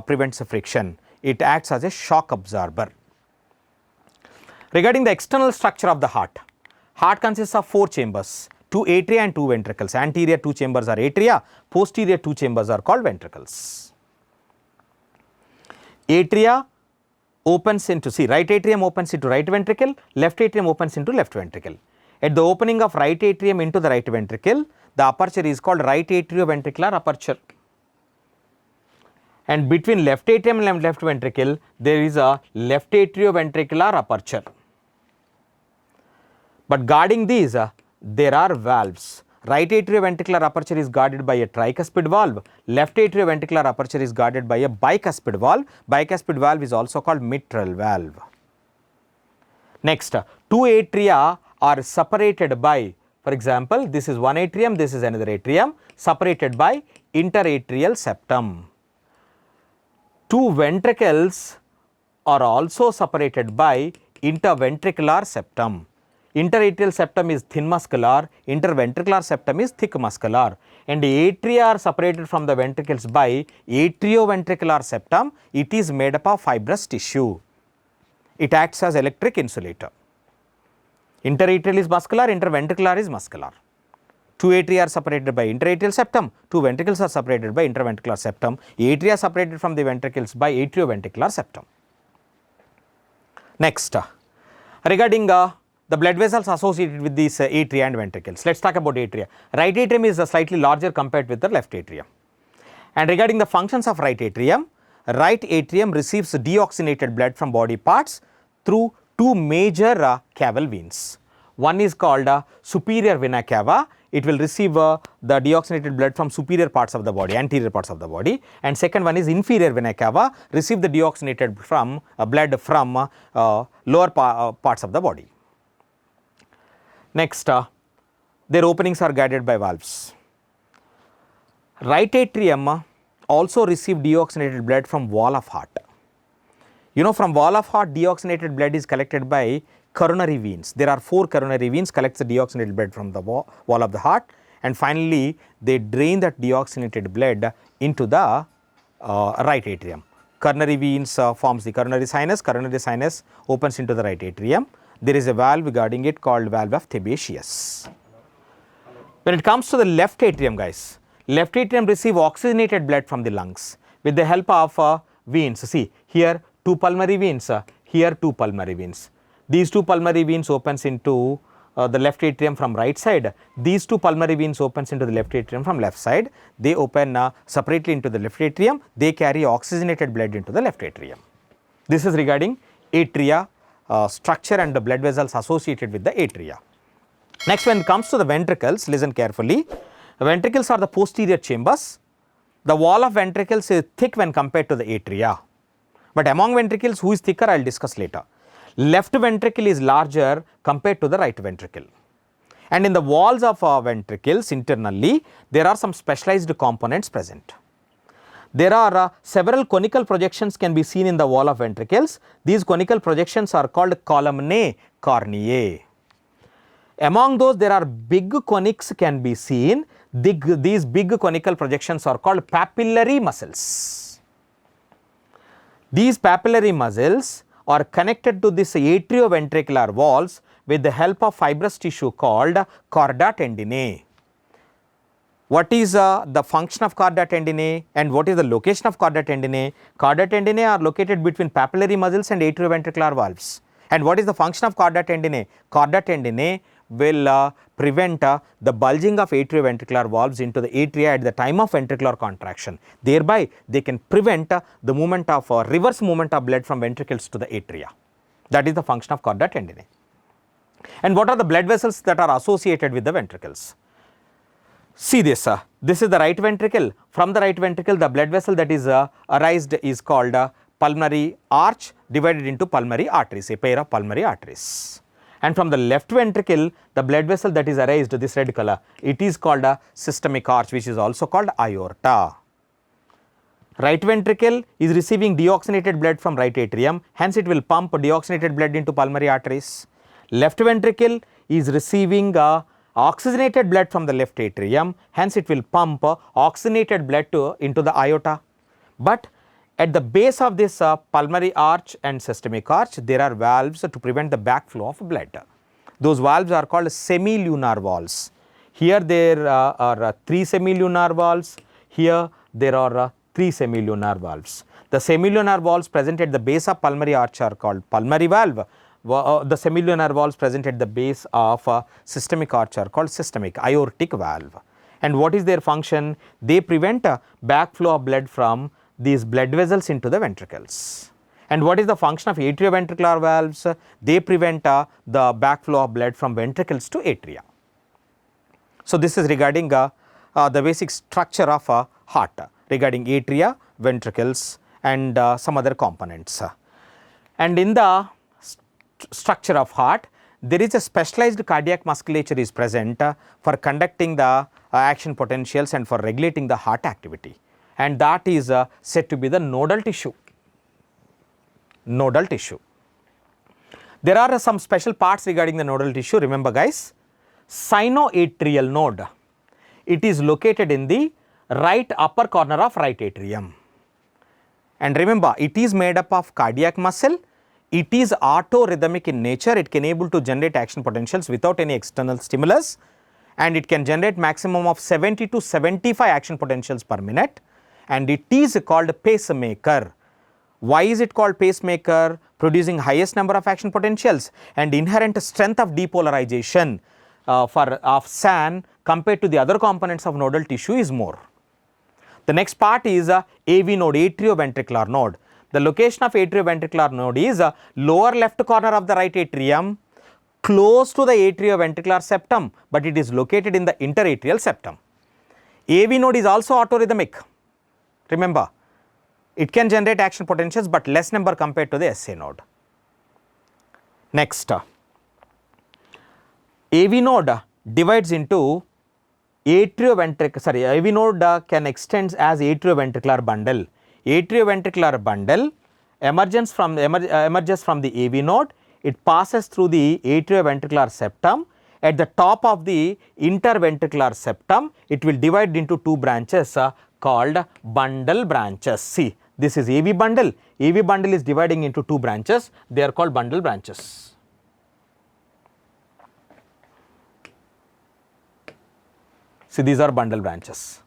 prevents friction, it acts as a shock absorber. Regarding the external structure of the heart consists of four chambers, two atria and two ventricles. Anterior two chambers are atria, posterior two chambers are called ventricles. Atria opens into, see, right atrium opens into right ventricle, left atrium opens into left ventricle. At the opening of right atrium into the right ventricle, the aperture is called right atrioventricular aperture. And between left atrium and left ventricle, there is a left atrioventricular aperture. But guarding these, there are valves. Right atrioventricular aperture is guarded by a tricuspid valve, left atrioventricular aperture is guarded by a bicuspid valve. Bicuspid valve is also called mitral valve. Next, two atria are separated by, for example, this is one atrium, this is another atrium, separated by interatrial septum. Two ventricles are also separated by interventricular septum. Interatrial septum is thin muscular, interventricular septum is thick muscular, and the atria are separated from the ventricles by atrioventricular septum. It is made up of fibrous tissue. It acts as electric insulator. Interatrial is muscular, interventricular is muscular. Two atria are separated by interatrial septum, two ventricles are separated by interventricular septum. Atria are separated from the ventricles by atrioventricular septum. Next, regarding the blood vessels associated with these atria and ventricles, let us talk about atria. Right atrium is slightly larger compared with the left atrium. And regarding the functions of right atrium receives deoxygenated blood from body parts through two major caval veins. One is called superior vena cava. It will receive the deoxygenated blood from superior parts of the body, anterior parts of the body, and second one is inferior vena cava, receive the deoxygenated from blood from lower parts of the body. Next, their openings are guided by valves. Right atrium also receive deoxygenated blood from wall of heart. You know, from wall of heart, deoxygenated blood is collected by coronary veins. There are 4 coronary veins collects the deoxygenated blood from the wall of the heart, and finally they drain that deoxygenated blood into the right atrium. Coronary veins forms the coronary sinus opens into the right atrium. There is a valve guarding it called valve of Thebatius. When it comes to the left atrium, guys, left atrium receive oxygenated blood from the lungs with the help of veins. See here 2 pulmonary veins, here 2 pulmonary veins. These 2 pulmonary veins opens into the left atrium from right side. These 2 pulmonary veins opens into the left atrium from left side. They open separately into the left atrium. They carry oxygenated blood into the left atrium. This is regarding atria structure and the blood vessels associated with the atria. Next, when it comes to the ventricles, listen carefully. The ventricles are the posterior chambers. The wall of ventricles is thick when compared to the atria. But among ventricles, who is thicker, I will discuss later. Left ventricle is larger compared to the right ventricle. And in the walls of ventricles internally, there are some specialized components present. There are several conical projections can be seen in the wall of ventricles. These conical projections are called columnae corneae. Among those, there are big conics can be seen. These big conical projections are called papillary muscles. These papillary muscles are connected to this atrioventricular walls with the help of fibrous tissue called chorda tendineae. What is the function of chorda tendineae and what is the location of chorda tendineae? Chorda tendineae are located between papillary muscles and atrioventricular valves. And what is the function of chorda tendineae? Chorda tendineae will prevent the bulging of atrioventricular valves into the atria at the time of ventricular contraction. Thereby, they can prevent the movement of reverse movement of blood from ventricles to the atria. That is the function of chorda tendineae. And what are the blood vessels that are associated with the ventricles? See this, this is the right ventricle. From the right ventricle, the blood vessel that is arised is called pulmonary arch divided into pulmonary arteries, a pair of pulmonary arteries. And from the left ventricle, the blood vessel that is arised, this red color, it is called a systemic arch, which is also called aorta. Right ventricle is receiving deoxygenated blood from right atrium, hence it will pump deoxygenated blood into pulmonary arteries. Left ventricle is receiving oxygenated blood from the left atrium, hence it will pump oxygenated blood into the aorta. But at the base of this pulmonary arch and systemic arch, there are valves to prevent the backflow of blood. Those valves are called semilunar valves. Here there are 3 semilunar valves. Here there are 3 semilunar valves. The semilunar valves present at the base of pulmonary arch are called pulmonary valve. The semilunar valves present at the base of systemic arch are called systemic aortic valve. And what is their function? They prevent backflow of blood from these blood vessels into the ventricles. And what is the function of atrioventricular valves? They prevent the backflow of blood from ventricles to atria. So this is regarding the basic structure of heart, regarding atria, ventricles and some other components. And in the structure of heart, there is a specialized cardiac musculature is present for conducting the action potentials and for regulating the heart activity. And that is said to be the nodal tissue. Nodal tissue. There are some special parts regarding the nodal tissue. Remember guys, sinoatrial node. It is located in the right upper corner of right atrium. And remember, it is made up of cardiac muscle. It is autorhythmic in nature. It can able to generate action potentials without any external stimulus. And it can generate maximum of 70 to 75 action potentials per minute. And it is called pacemaker. Why is it called pacemaker? Producing highest number of action potentials and inherent strength of depolarization of SAN compared to the other components of nodal tissue is more. The next part is AV node, atrioventricular node. The location of atrioventricular node is lower left corner of the right atrium, close to the atrioventricular septum, but it is located in the interatrial septum. AV node is also autorhythmic. Remember, it can generate action potentials but less number compared to the SA node. Next, AV node divides into AV node can extend as atrioventricular bundle. Atrioventricular bundle emerges from the AV node. It passes through the atrioventricular septum. At the top of the interventricular septum, it will divide into two branches called bundle branches. See, this is AV bundle. AV bundle is dividing into two branches. They are called bundle branches. See, these are bundle branches.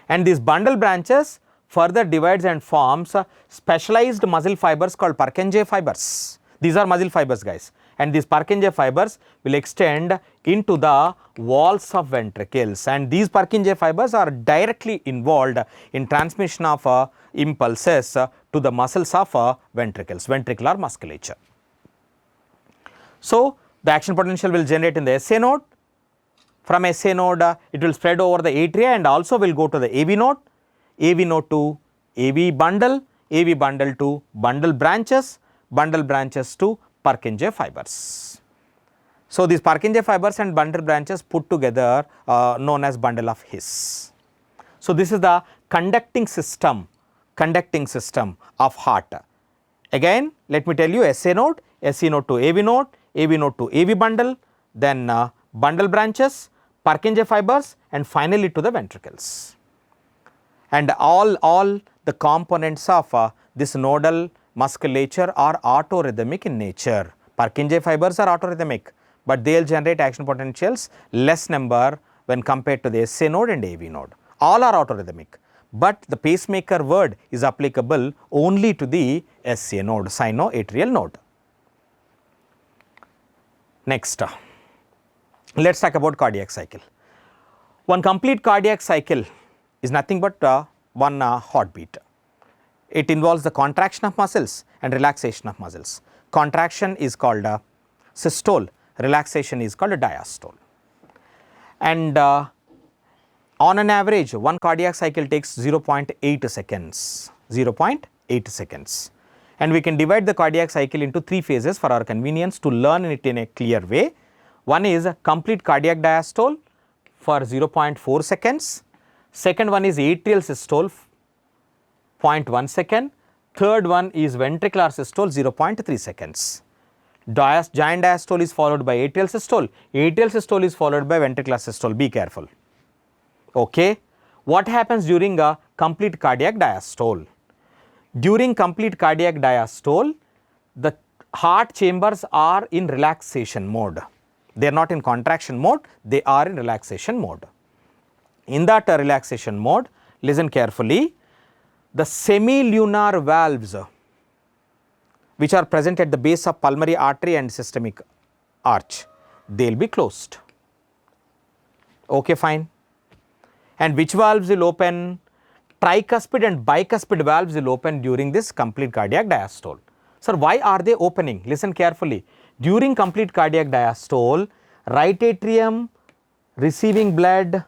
And these bundle branches further divides and forms specialized muscle fibers called Purkinje fibers. These are muscle fibers, guys. And these Purkinje fibers will extend into the walls of ventricles, and these Purkinje fibers are directly involved in transmission of impulses to the muscles of ventricles, ventricular musculature. So, the action potential will generate in the SA node. From SA node, it will spread over the atria and also will go to the AV node to AV bundle to bundle branches to Purkinje fibers. So, these Purkinje fibers and bundle branches put together known as bundle of His. So, this is the conducting system of heart. Again, let me tell you, SA node to AV node to AV bundle, then bundle branches, Purkinje fibers, and finally to the ventricles. And all the components of this nodal musculature are autorhythmic in nature. Purkinje fibers are autorhythmic, but they will generate action potentials less number when compared to the SA node and AV node. All are autorhythmic, but the pacemaker word is applicable only to the SA node, sinoatrial node. Next, let us talk about cardiac cycle. One complete cardiac cycle is nothing but one heartbeat. It involves the contraction of muscles and relaxation of muscles. Contraction is called systole, relaxation is called diastole. And on an average, one cardiac cycle takes 0.8 seconds, 0.8 seconds. And we can divide the cardiac cycle into three phases for our convenience to learn it in a clear way. One is complete cardiac diastole for 0.4 seconds. Second one is atrial systole, 0.1 second. Third one is ventricular systole, 0.3 seconds. Giant diastole is followed by atrial systole. Atrial systole is followed by ventricular systole. Be careful. Okay. What happens during a complete cardiac diastole? During complete cardiac diastole, the heart chambers are in relaxation mode. They are not in contraction mode, they are in relaxation mode. In that relaxation mode, listen carefully, the semilunar valves which are present at the base of pulmonary artery and systemic arch, they will be closed. Okay, fine. And which valves will open? Tricuspid and bicuspid valves will open during this complete cardiac diastole. Sir, why are they opening? Listen carefully. During complete cardiac diastole, right atrium receiving blood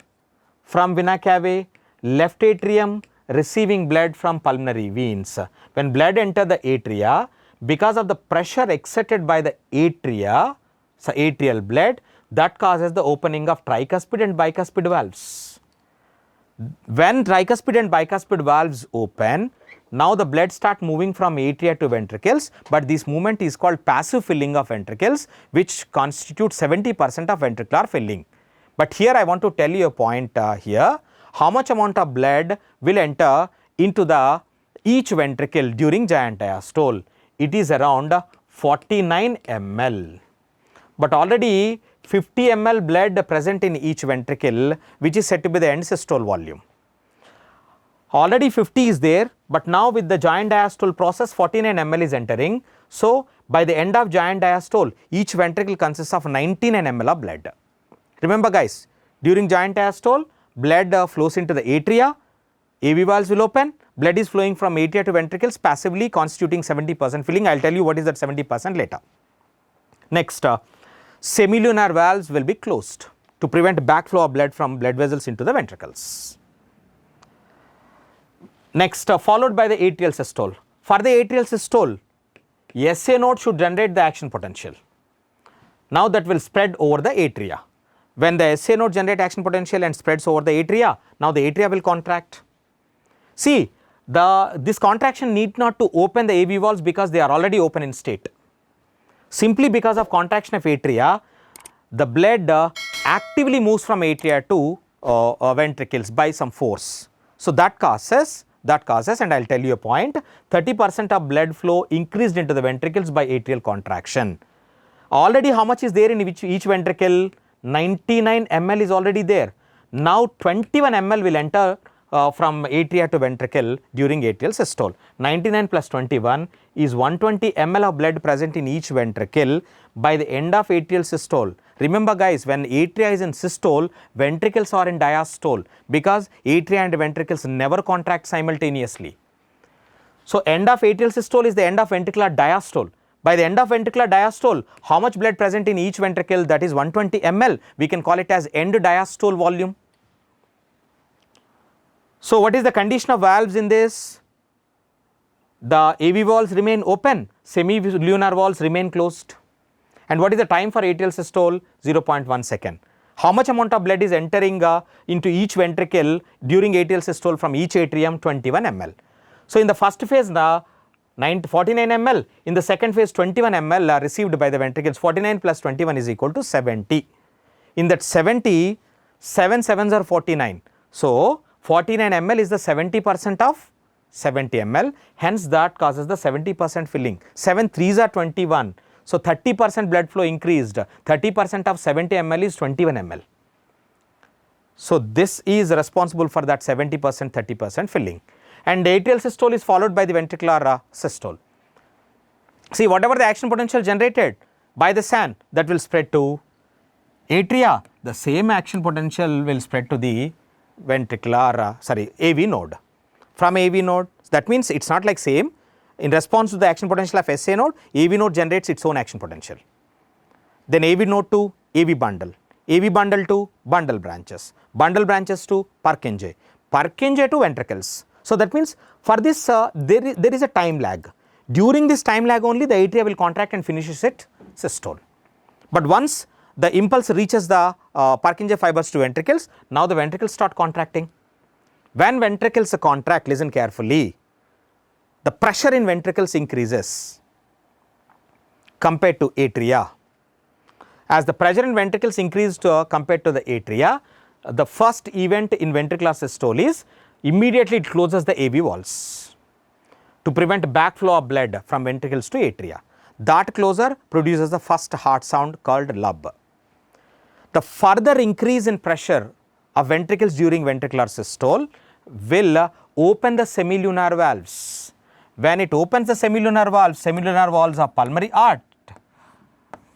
from vena cava, left atrium receiving blood from pulmonary veins. When blood enter the atria, because of the pressure exerted by the atria, so atrial blood, that causes the opening of tricuspid and bicuspid valves. When tricuspid and bicuspid valves open, now the blood start moving from atria to ventricles, but this movement is called passive filling of ventricles, which constitutes 70% of ventricular filling. But here I want to tell you a point here, how much amount of blood will enter into the each ventricle during giant diastole? It is around 49 ml. But already 50 ml blood present in each ventricle, which is said to be the end systole volume. Already 50 is there, but now with the giant diastole process 49 ml is entering. So, by the end of giant diastole, each ventricle consists of 99 ml of blood. Remember guys, during giant diastole, blood flows into the atria, AV valves will open, blood is flowing from atria to ventricles passively constituting 70% filling. I will tell you what is that 70% later. Next, semilunar valves will be closed to prevent backflow of blood from blood vessels into the ventricles. Next, followed by the atrial systole. For the atrial systole, SA node should generate the action potential. Now that will spread over the atria. When the SA node generate action potential and spreads over the atria, now the atria will contract. See, this contraction need not to open the AV valves because they are already open in state. Simply because of contraction of atria, the blood actively moves from atria to ventricles by some force. So that causes, and I will tell you a point, 30% of blood flow increased into the ventricles by atrial contraction. Already how much is there in each ventricle? 99 ml is already there. Now 21 ml will enter from atria to ventricle during atrial systole. 99 plus 21 is 120 ml of blood present in each ventricle by the end of atrial systole. Remember guys, when atria is in systole, ventricles are in diastole because atria and ventricles never contract simultaneously. So end of atrial systole is the end of ventricular diastole. By the end of ventricular diastole, how much blood present in each ventricle? That is 120 ml. We can call it as end diastole volume. So what is the condition of valves in this? The AV valves remain open, semilunar valves remain closed. And what is the time for atrial systole? 0.1 second. How much amount of blood is entering into each ventricle during atrial systole from each atrium? 21 ml. So in the first phase, 49 ml. In the second phase, 21 ml are received by the ventricles. 49 plus 21 is equal to 70. In that 70, 7 sevens are 49. So 49 ml is the 70% of 70 ml. Hence that causes the 70% filling. 7 threes are 21. So 30% blood flow increased. 30% of 70 ml is 21 ml. So this is responsible for that 70%, 30% filling. And the atrial systole is followed by the ventricular systole. See, whatever the action potential generated by the SAN, that will spread to atria. The same action potential will spread to the ventricular, AV node. From AV node, that means it's not like same. In response to the action potential of SA node, AV node generates its own action potential. Then AV node to AV bundle to bundle branches to Purkinje to ventricles. So that means for this there is a time lag. During this time lag only the atria will contract and finishes its systole. But once the impulse reaches the Purkinje fibers to ventricles, now the ventricles start contracting. When ventricles contract, listen carefully, the pressure in ventricles increases compared to atria. As the pressure in ventricles increased compared to the atria, the first event in ventricular systole is immediately it closes the AV valves to prevent backflow of blood from ventricles to atria. That closure produces the first heart sound called lub. The further increase in pressure of ventricles during ventricular systole will open the semilunar valves. When it opens the semilunar valves of pulmonary arch,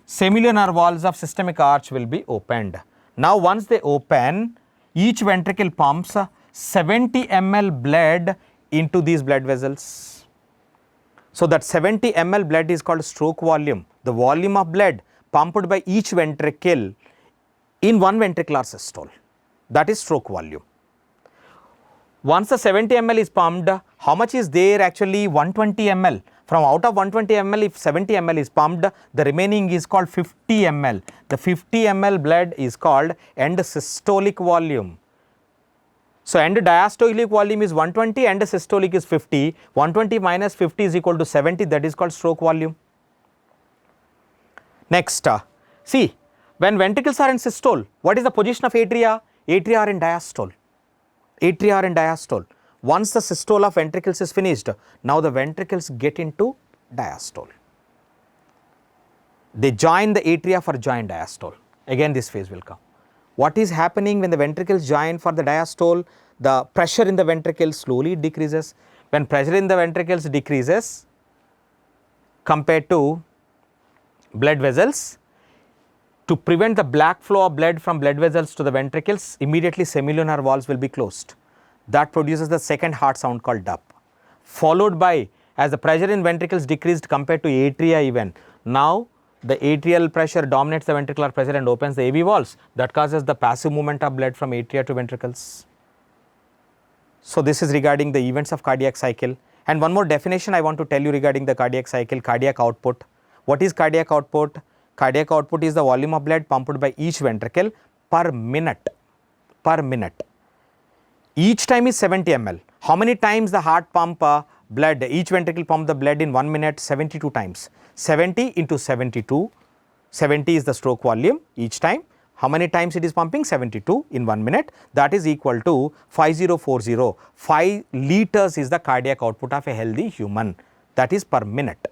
semilunar valves of systemic arch will be opened. Now once they open, each ventricle pumps 70 ml blood into these blood vessels. So that 70 ml blood is called stroke volume, the volume of blood pumped by each ventricle in one ventricular systole, that is stroke volume. Once the 70 ml is pumped, how much is there? Actually 120 ml. From out of 120 ml, if 70 ml is pumped, the remaining is called 50 ml. The 50 ml blood is called end systolic volume. So end diastolic volume is 120, end systolic is 50. 120 minus 50 is equal to 70, that is called stroke volume. Next, see, when ventricles are in systole, what is the position of atria? Atria are in diastole. Atria are in diastole. Once the systole of ventricles is finished, now the ventricles get into diastole. They join the atria for joint diastole. Again this phase will come. What is happening when the ventricles join for the diastole? The pressure in the ventricles slowly decreases. When pressure in the ventricles decreases compared to blood vessels, to prevent the black flow of blood from blood vessels to the ventricles, immediately semilunar valves will be closed. That produces the second heart sound called dup. Followed by, as the pressure in ventricles decreased compared to atria even, now the atrial pressure dominates the ventricular pressure and opens the AV valves. That causes the passive movement of blood from atria to ventricles. So this is regarding the events of cardiac cycle. And one more definition I want to tell you regarding the cardiac cycle, cardiac output. What is cardiac output? Cardiac output is the volume of blood pumped by each ventricle per minute. Per minute. Each time is 70 ml. How many times the heart pump blood, each ventricle pump the blood in 1 minute? 72 times. 70 into 72, 70 is the stroke volume each time. How many times it is pumping? 72 in 1 minute. That is equal to 5040. 5 liters is the cardiac output of a healthy human. That is per minute.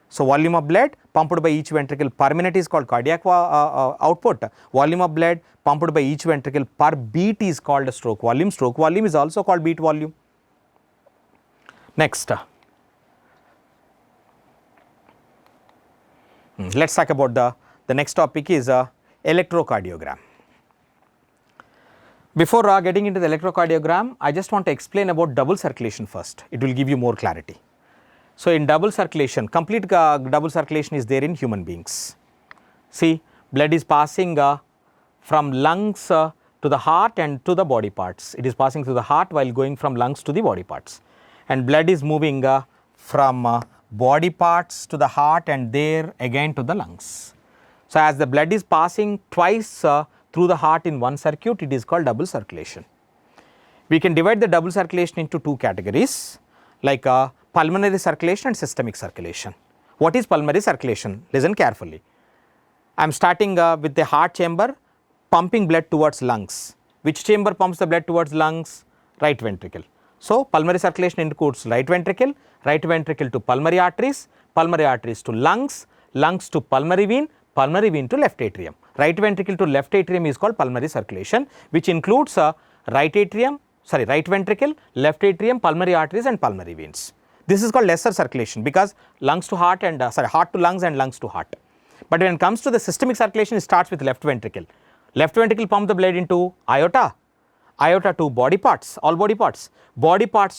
So, volume of blood pumped by each ventricle per minute is called cardiac output. Volume of blood pumped by each ventricle per beat is called stroke volume. Stroke volume is also called beat volume. Next, let us talk about the next topic is electrocardiogram. Before getting into the electrocardiogram, I just want to explain about double circulation first. It will give you more clarity. So, in double circulation, complete double circulation is there in human beings. See, blood is passing from lungs to the heart and to the body parts. It is passing through the heart while going from lungs to the body parts. And blood is moving from body parts to the heart and there again to the lungs. So, as the blood is passing twice through the heart in one circuit, it is called double circulation. We can divide the double circulation into two categories like pulmonary circulation and systemic circulation. What is pulmonary circulation? Listen carefully. I am starting with the heart chamber pumping blood towards lungs. Which chamber pumps the blood towards lungs? Right ventricle. So, pulmonary circulation includes right ventricle to pulmonary arteries to lungs, lungs to pulmonary vein to left atrium. Right ventricle to left atrium is called pulmonary circulation, which includes right ventricle, left atrium, pulmonary arteries and pulmonary veins. This is called lesser circulation because lungs to heart and heart to lungs and lungs to heart. But when it comes to the systemic circulation, it starts with left ventricle. Left ventricle pump the blood into aorta, aorta to body parts, all body parts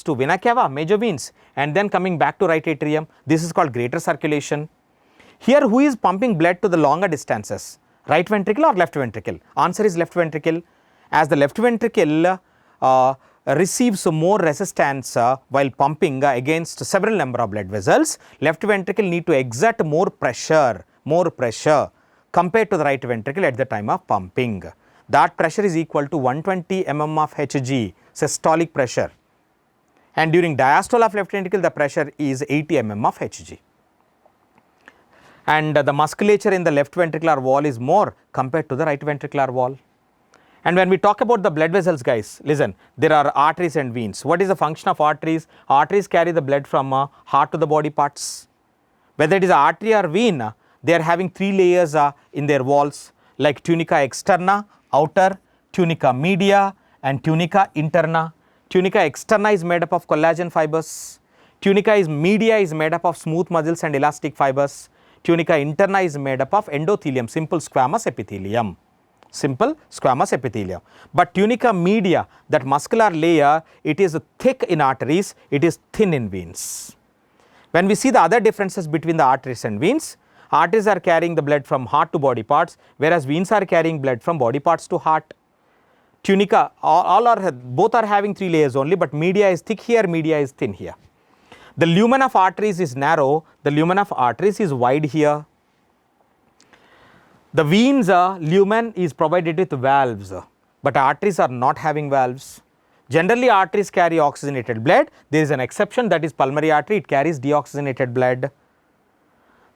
to vena cava, major veins, and then coming back to right atrium. This is called greater circulation. Here, who is pumping blood to the longer distances? Right ventricle or left ventricle? Answer is left ventricle. As the left ventricle receives more resistance while pumping against several number of blood vessels, left ventricle need to exert more pressure compared to the right ventricle at the time of pumping. That pressure is equal to 120 mm of Hg, systolic pressure, and during diastole of left ventricle the pressure is 80 mm of Hg. And the musculature in the left ventricular wall is more compared to the right ventricular wall. And when we talk about the blood vessels, guys, listen, there are arteries and veins. What is the function of arteries? Arteries carry the blood from heart to the body parts. Whether it is artery or vein, they are having three layers in their walls like tunica externa, outer, tunica media and tunica interna. Tunica externa is made up of collagen fibers. Tunica media is made up of smooth muscles and elastic fibers. Tunica interna is made up of endothelium, simple squamous epithelium. But tunica media, that muscular layer, it is thick in arteries, it is thin in veins. When we see the other differences between the arteries and veins, arteries are carrying the blood from heart to body parts, whereas veins are carrying blood from body parts to heart. Tunica, both are having three layers only, but media is thick here, media is thin here. The lumen of arteries is narrow, the lumen of arteries is wide here. The veins lumen is provided with valves, but arteries are not having valves. Generally, arteries carry oxygenated blood. There is an exception, that is pulmonary artery, it carries deoxygenated blood.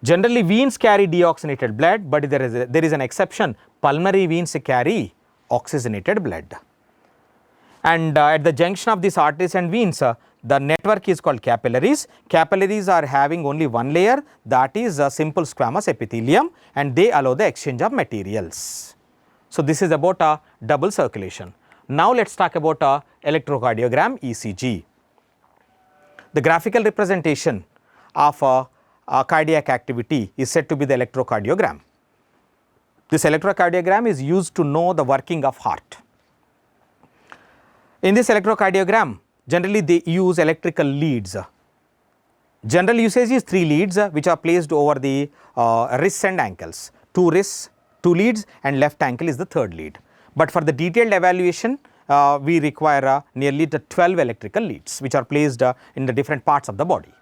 Generally, veins carry deoxygenated blood, but there is an exception, pulmonary veins carry oxygenated blood. And at the junction of these arteries and veins, the network is called capillaries. Capillaries are having only one layer, that is a simple squamous epithelium, and they allow the exchange of materials. So, this is about double circulation. Now, let us talk about electrocardiogram ECG. The graphical representation of cardiac activity is said to be the electrocardiogram. This electrocardiogram is used to know the working of heart. In this electrocardiogram, generally they use electrical leads. General usage is 3 leads which are placed over the wrists and ankles. 2 wrists, 2 leads, and left ankle is the 3rd lead. But for the detailed evaluation, we require nearly the 12 electrical leads which are placed in the different parts of the body,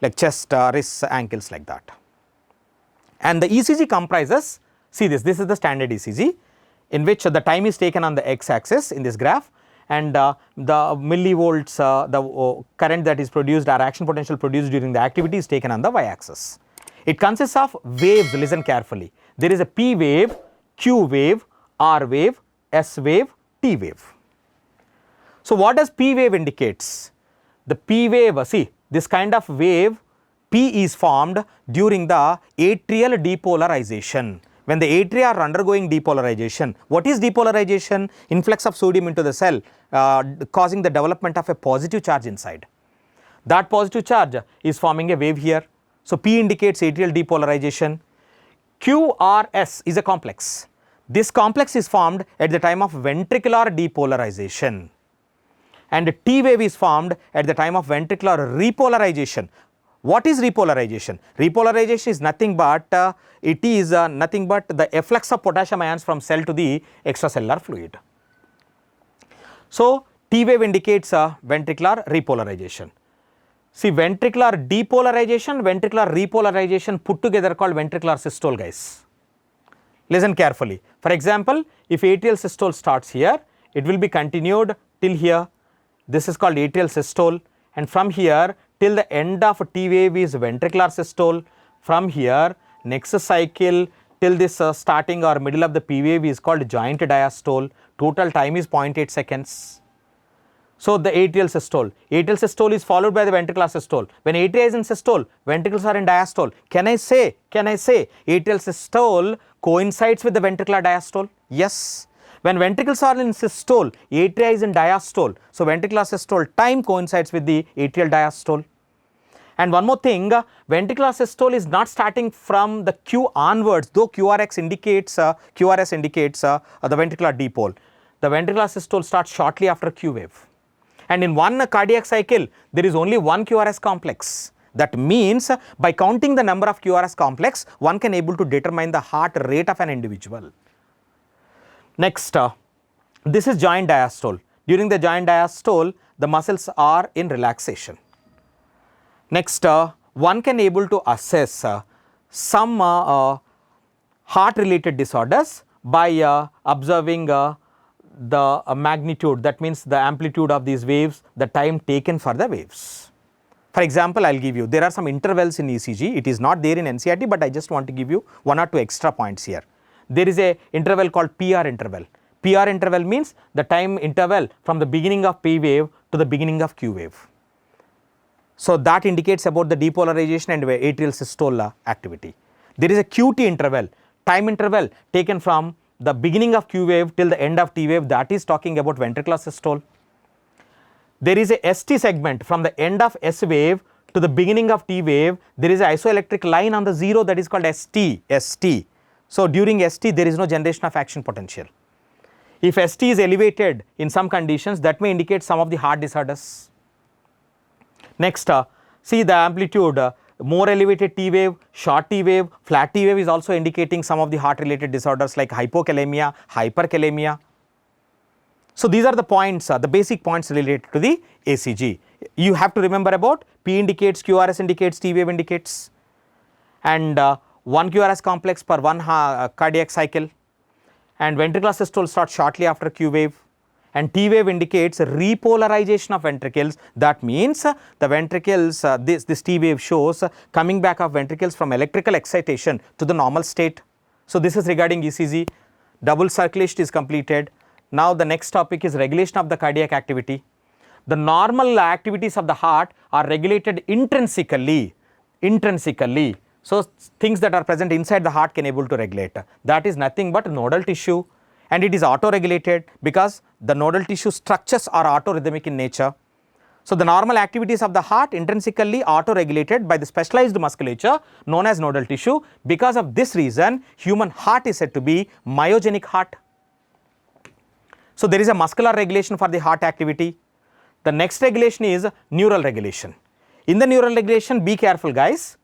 like chest, wrists, ankles, like that. And the ECG comprises See this is the standard ECG in which the time is taken on the x-axis in this graph, and the millivolts, the current that is produced or action potential produced during the activity is taken on the y-axis. It consists of waves, listen carefully. There is a P wave, Q wave, R wave, S wave, T wave. So what does P wave indicates? The P wave, see this kind of wave P is formed during the atrial depolarization. When the atria are undergoing depolarization, what is depolarization? Influx of sodium into the cell causing the development of a positive charge inside. That positive charge is forming a wave here. So P indicates atrial depolarization. QRS is a complex. This complex is formed at the time of ventricular depolarization. And T wave is formed at the time of ventricular repolarization. What is repolarization? Repolarization is nothing but the efflux of potassium ions from cell to the extracellular fluid. So T wave indicates ventricular repolarization. See, ventricular depolarization, ventricular repolarization put together called ventricular systole, guys. Listen carefully. For example, if atrial systole starts here, it will be continued till here. This is called atrial systole, and from here till the end of T wave is ventricular systole. From here, next cycle till this starting or middle of the P wave is called joint diastole. Total time is 0.8 seconds. So the atrial systole is followed by the ventricular systole. When atria is in systole, ventricles are in diastole. Can I say atrial systole coincides with the ventricular diastole? Yes. When ventricles are in systole, atria is in diastole. So ventricular systole time coincides with the atrial diastole. And one more thing, ventricular systole is not starting from the Q onwards, though QRS indicates the ventricular dipole. The ventricular systole starts shortly after Q wave. And in one cardiac cycle, there is only one QRS complex. That means by counting the number of QRS complex, one can able to determine the heart rate of an individual. Next, this is joint diastole. During the joint diastole, the muscles are in relaxation. Next, one can able to assess some heart related disorders by observing the magnitude, that means the amplitude of these waves, the time taken for the waves. For example, I will give you, there are some intervals in ECG. It is not there in NCERT, but I just want to give you one or two extra points here. There is a interval called PR interval. PR interval means the time interval from the beginning of P wave to the beginning of Q wave. So that indicates about the depolarization and atrial systole activity. There is a QT interval, time interval taken from the beginning of Q wave till the end of T wave, that is talking about ventricular systole. There is a ST segment from the end of S wave to the beginning of T wave, there is an isoelectric line on the 0, that is called ST. So during ST there is no generation of action potential. If ST is elevated in some conditions, that may indicate some of the heart disorders. Next, see the amplitude, more elevated T wave, short T wave, flat T wave is also indicating some of the heart related disorders like hypokalemia, hyperkalemia. So these are the points, the basic points related to the ECG. You have to remember about P indicates, QRS indicates, T wave indicates, and one QRS complex per one cardiac cycle, and ventricular systole starts shortly after Q wave, and T wave indicates repolarization of ventricles. That means the ventricles, this T wave shows coming back of ventricles from electrical excitation to the normal state. So this is regarding ECG. Double circulation is completed. Now the next topic is regulation of the cardiac activity. The normal activities of the heart are regulated intrinsically. So things that are present inside the heart can able to regulate. That is nothing but nodal tissue, and it is auto-regulated because the nodal tissue structures are autorhythmic in nature. So the normal activities of the heart intrinsically auto-regulated by the specialized musculature known as nodal tissue. Because of this reason, human heart is said to be myogenic heart. So there is a muscular regulation for the heart activity. The next regulation is neural regulation. In the neural regulation, be careful guys.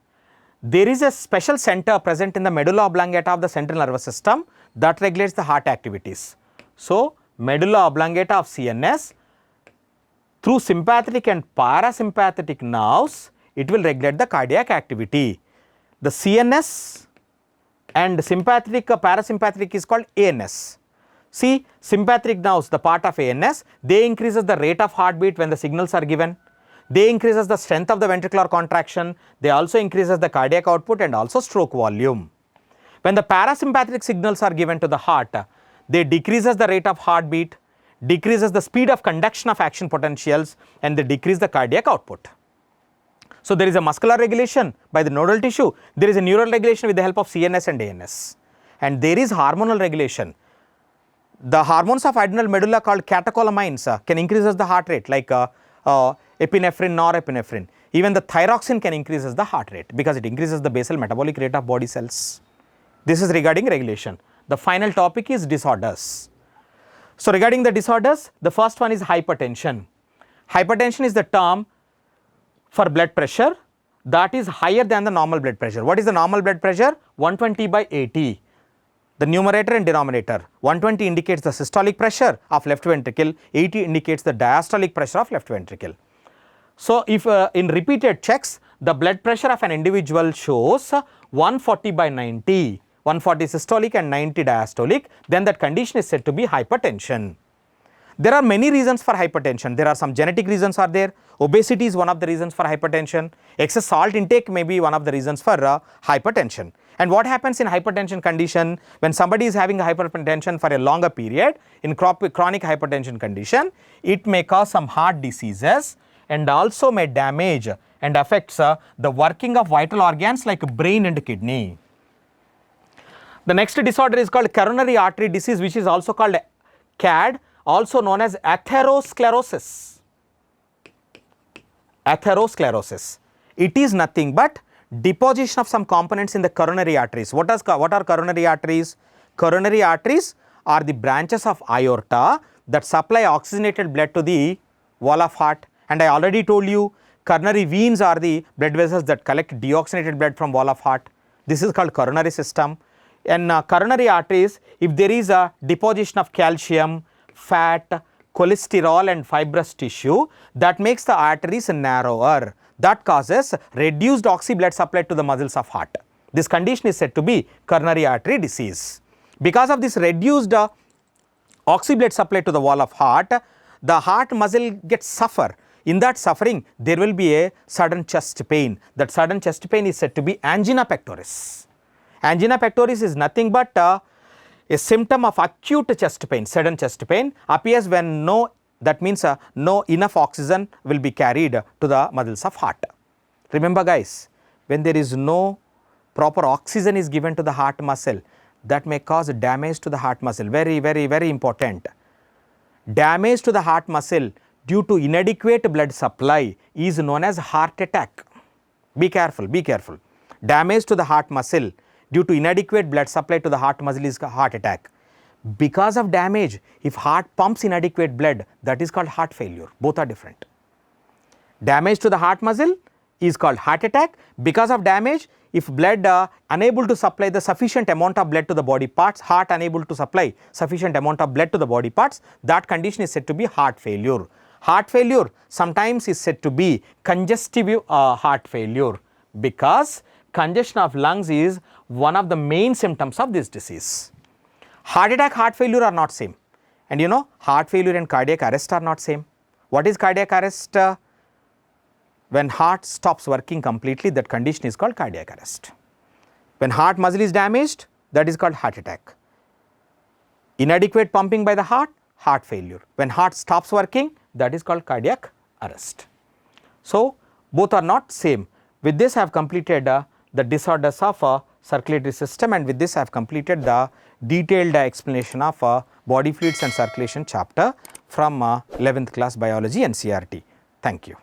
There is a special center present in the medulla oblongata of the central nervous system that regulates the heart activities. So medulla oblongata of CNS, through sympathetic and parasympathetic nerves, it will regulate the cardiac activity. The CNS and sympathetic parasympathetic is called ANS. See, sympathetic nerves, the part of ANS, they increases the rate of heartbeat when the signals are given. They increases the strength of the ventricular contraction. They also increases the cardiac output and also stroke volume. When the parasympathetic signals are given to the heart, they decreases the rate of heartbeat, decreases the speed of conduction of action potentials, and they decrease the cardiac output. So there is a muscular regulation by the nodal tissue, there is a neural regulation with the help of CNS and ANS, and there is hormonal regulation. The hormones of adrenal medulla called catecholamines can increases the heart rate, like epinephrine, norepinephrine. Even the thyroxine can increases the heart rate because it increases the basal metabolic rate of body cells. This is regarding regulation. The final topic is disorders. So regarding the disorders, the first one is hypertension. Hypertension is the term for blood pressure that is higher than the normal blood pressure. What is the normal blood pressure? 120/80. The numerator and denominator. 120 indicates the systolic pressure of left ventricle, 80 indicates the diastolic pressure of left ventricle. So if in repeated checks, the blood pressure of an individual shows 140/90, 140 systolic and 90 diastolic, then that condition is said to be hypertension. There are many reasons for hypertension. There are some genetic reasons are there. Obesity is one of the reasons for hypertension. Excess salt intake may be one of the reasons for hypertension. And what happens in hypertension condition when somebody is having hypertension for a longer period, in chronic hypertension condition, it may cause some heart diseases and also may damage and affects the working of vital organs like brain and kidney. The next disorder is called coronary artery disease, which is also called CAD, also known as atherosclerosis. Atherosclerosis. It is nothing but deposition of some components in the coronary arteries. What are coronary arteries? Coronary arteries are the branches of aorta that supply oxygenated blood to the wall of heart. And I already told you, coronary veins are the blood vessels that collect deoxygenated blood from wall of heart. This is called coronary system. And coronary arteries, if there is a deposition of calcium, fat, cholesterol and fibrous tissue, that makes the arteries narrower. That causes reduced oxy blood supply to the muscles of heart. This condition is said to be coronary artery disease. Because of this reduced oxy blood supply to the wall of heart, the heart muscle gets suffer. In that suffering, there will be a sudden chest pain. That sudden chest pain is said to be angina pectoris. Angina pectoris is nothing but a symptom of acute chest pain. Sudden chest pain appears when no enough oxygen will be carried to the muscles of heart. Remember guys, when there is no proper oxygen is given to the heart muscle, that may cause damage to the heart muscle. Very, very, very important. Damage to the heart muscle due to inadequate blood supply is known as heart attack. Be careful, be careful. Damage to the heart muscle due to inadequate blood supply to the heart muscle is heart attack. Because of damage, if heart pumps inadequate blood, that is called heart failure. Both are different. Damage to the heart muscle is called heart attack. Because of damage, if blood unable to supply the sufficient amount of blood to the body parts, heart unable to supply sufficient amount of blood to the body parts, that condition is said to be heart failure. Heart failure sometimes is said to be congestive heart failure, because congestion of lungs is one of the main symptoms of this disease. Heart attack, heart failure are not same, and you know, heart failure and cardiac arrest are not same. What is cardiac arrest? When heart stops working completely, that condition is called cardiac arrest. When heart muscle is damaged, that is called heart attack. Inadequate pumping by the heart, heart failure. When heart stops working, that is called cardiac arrest. So both are not same. With this I have completed the disorders of circulatory system, and with this I have completed the detailed explanation of body fluids and circulation chapter from 11th class biology NCERT. Thank you.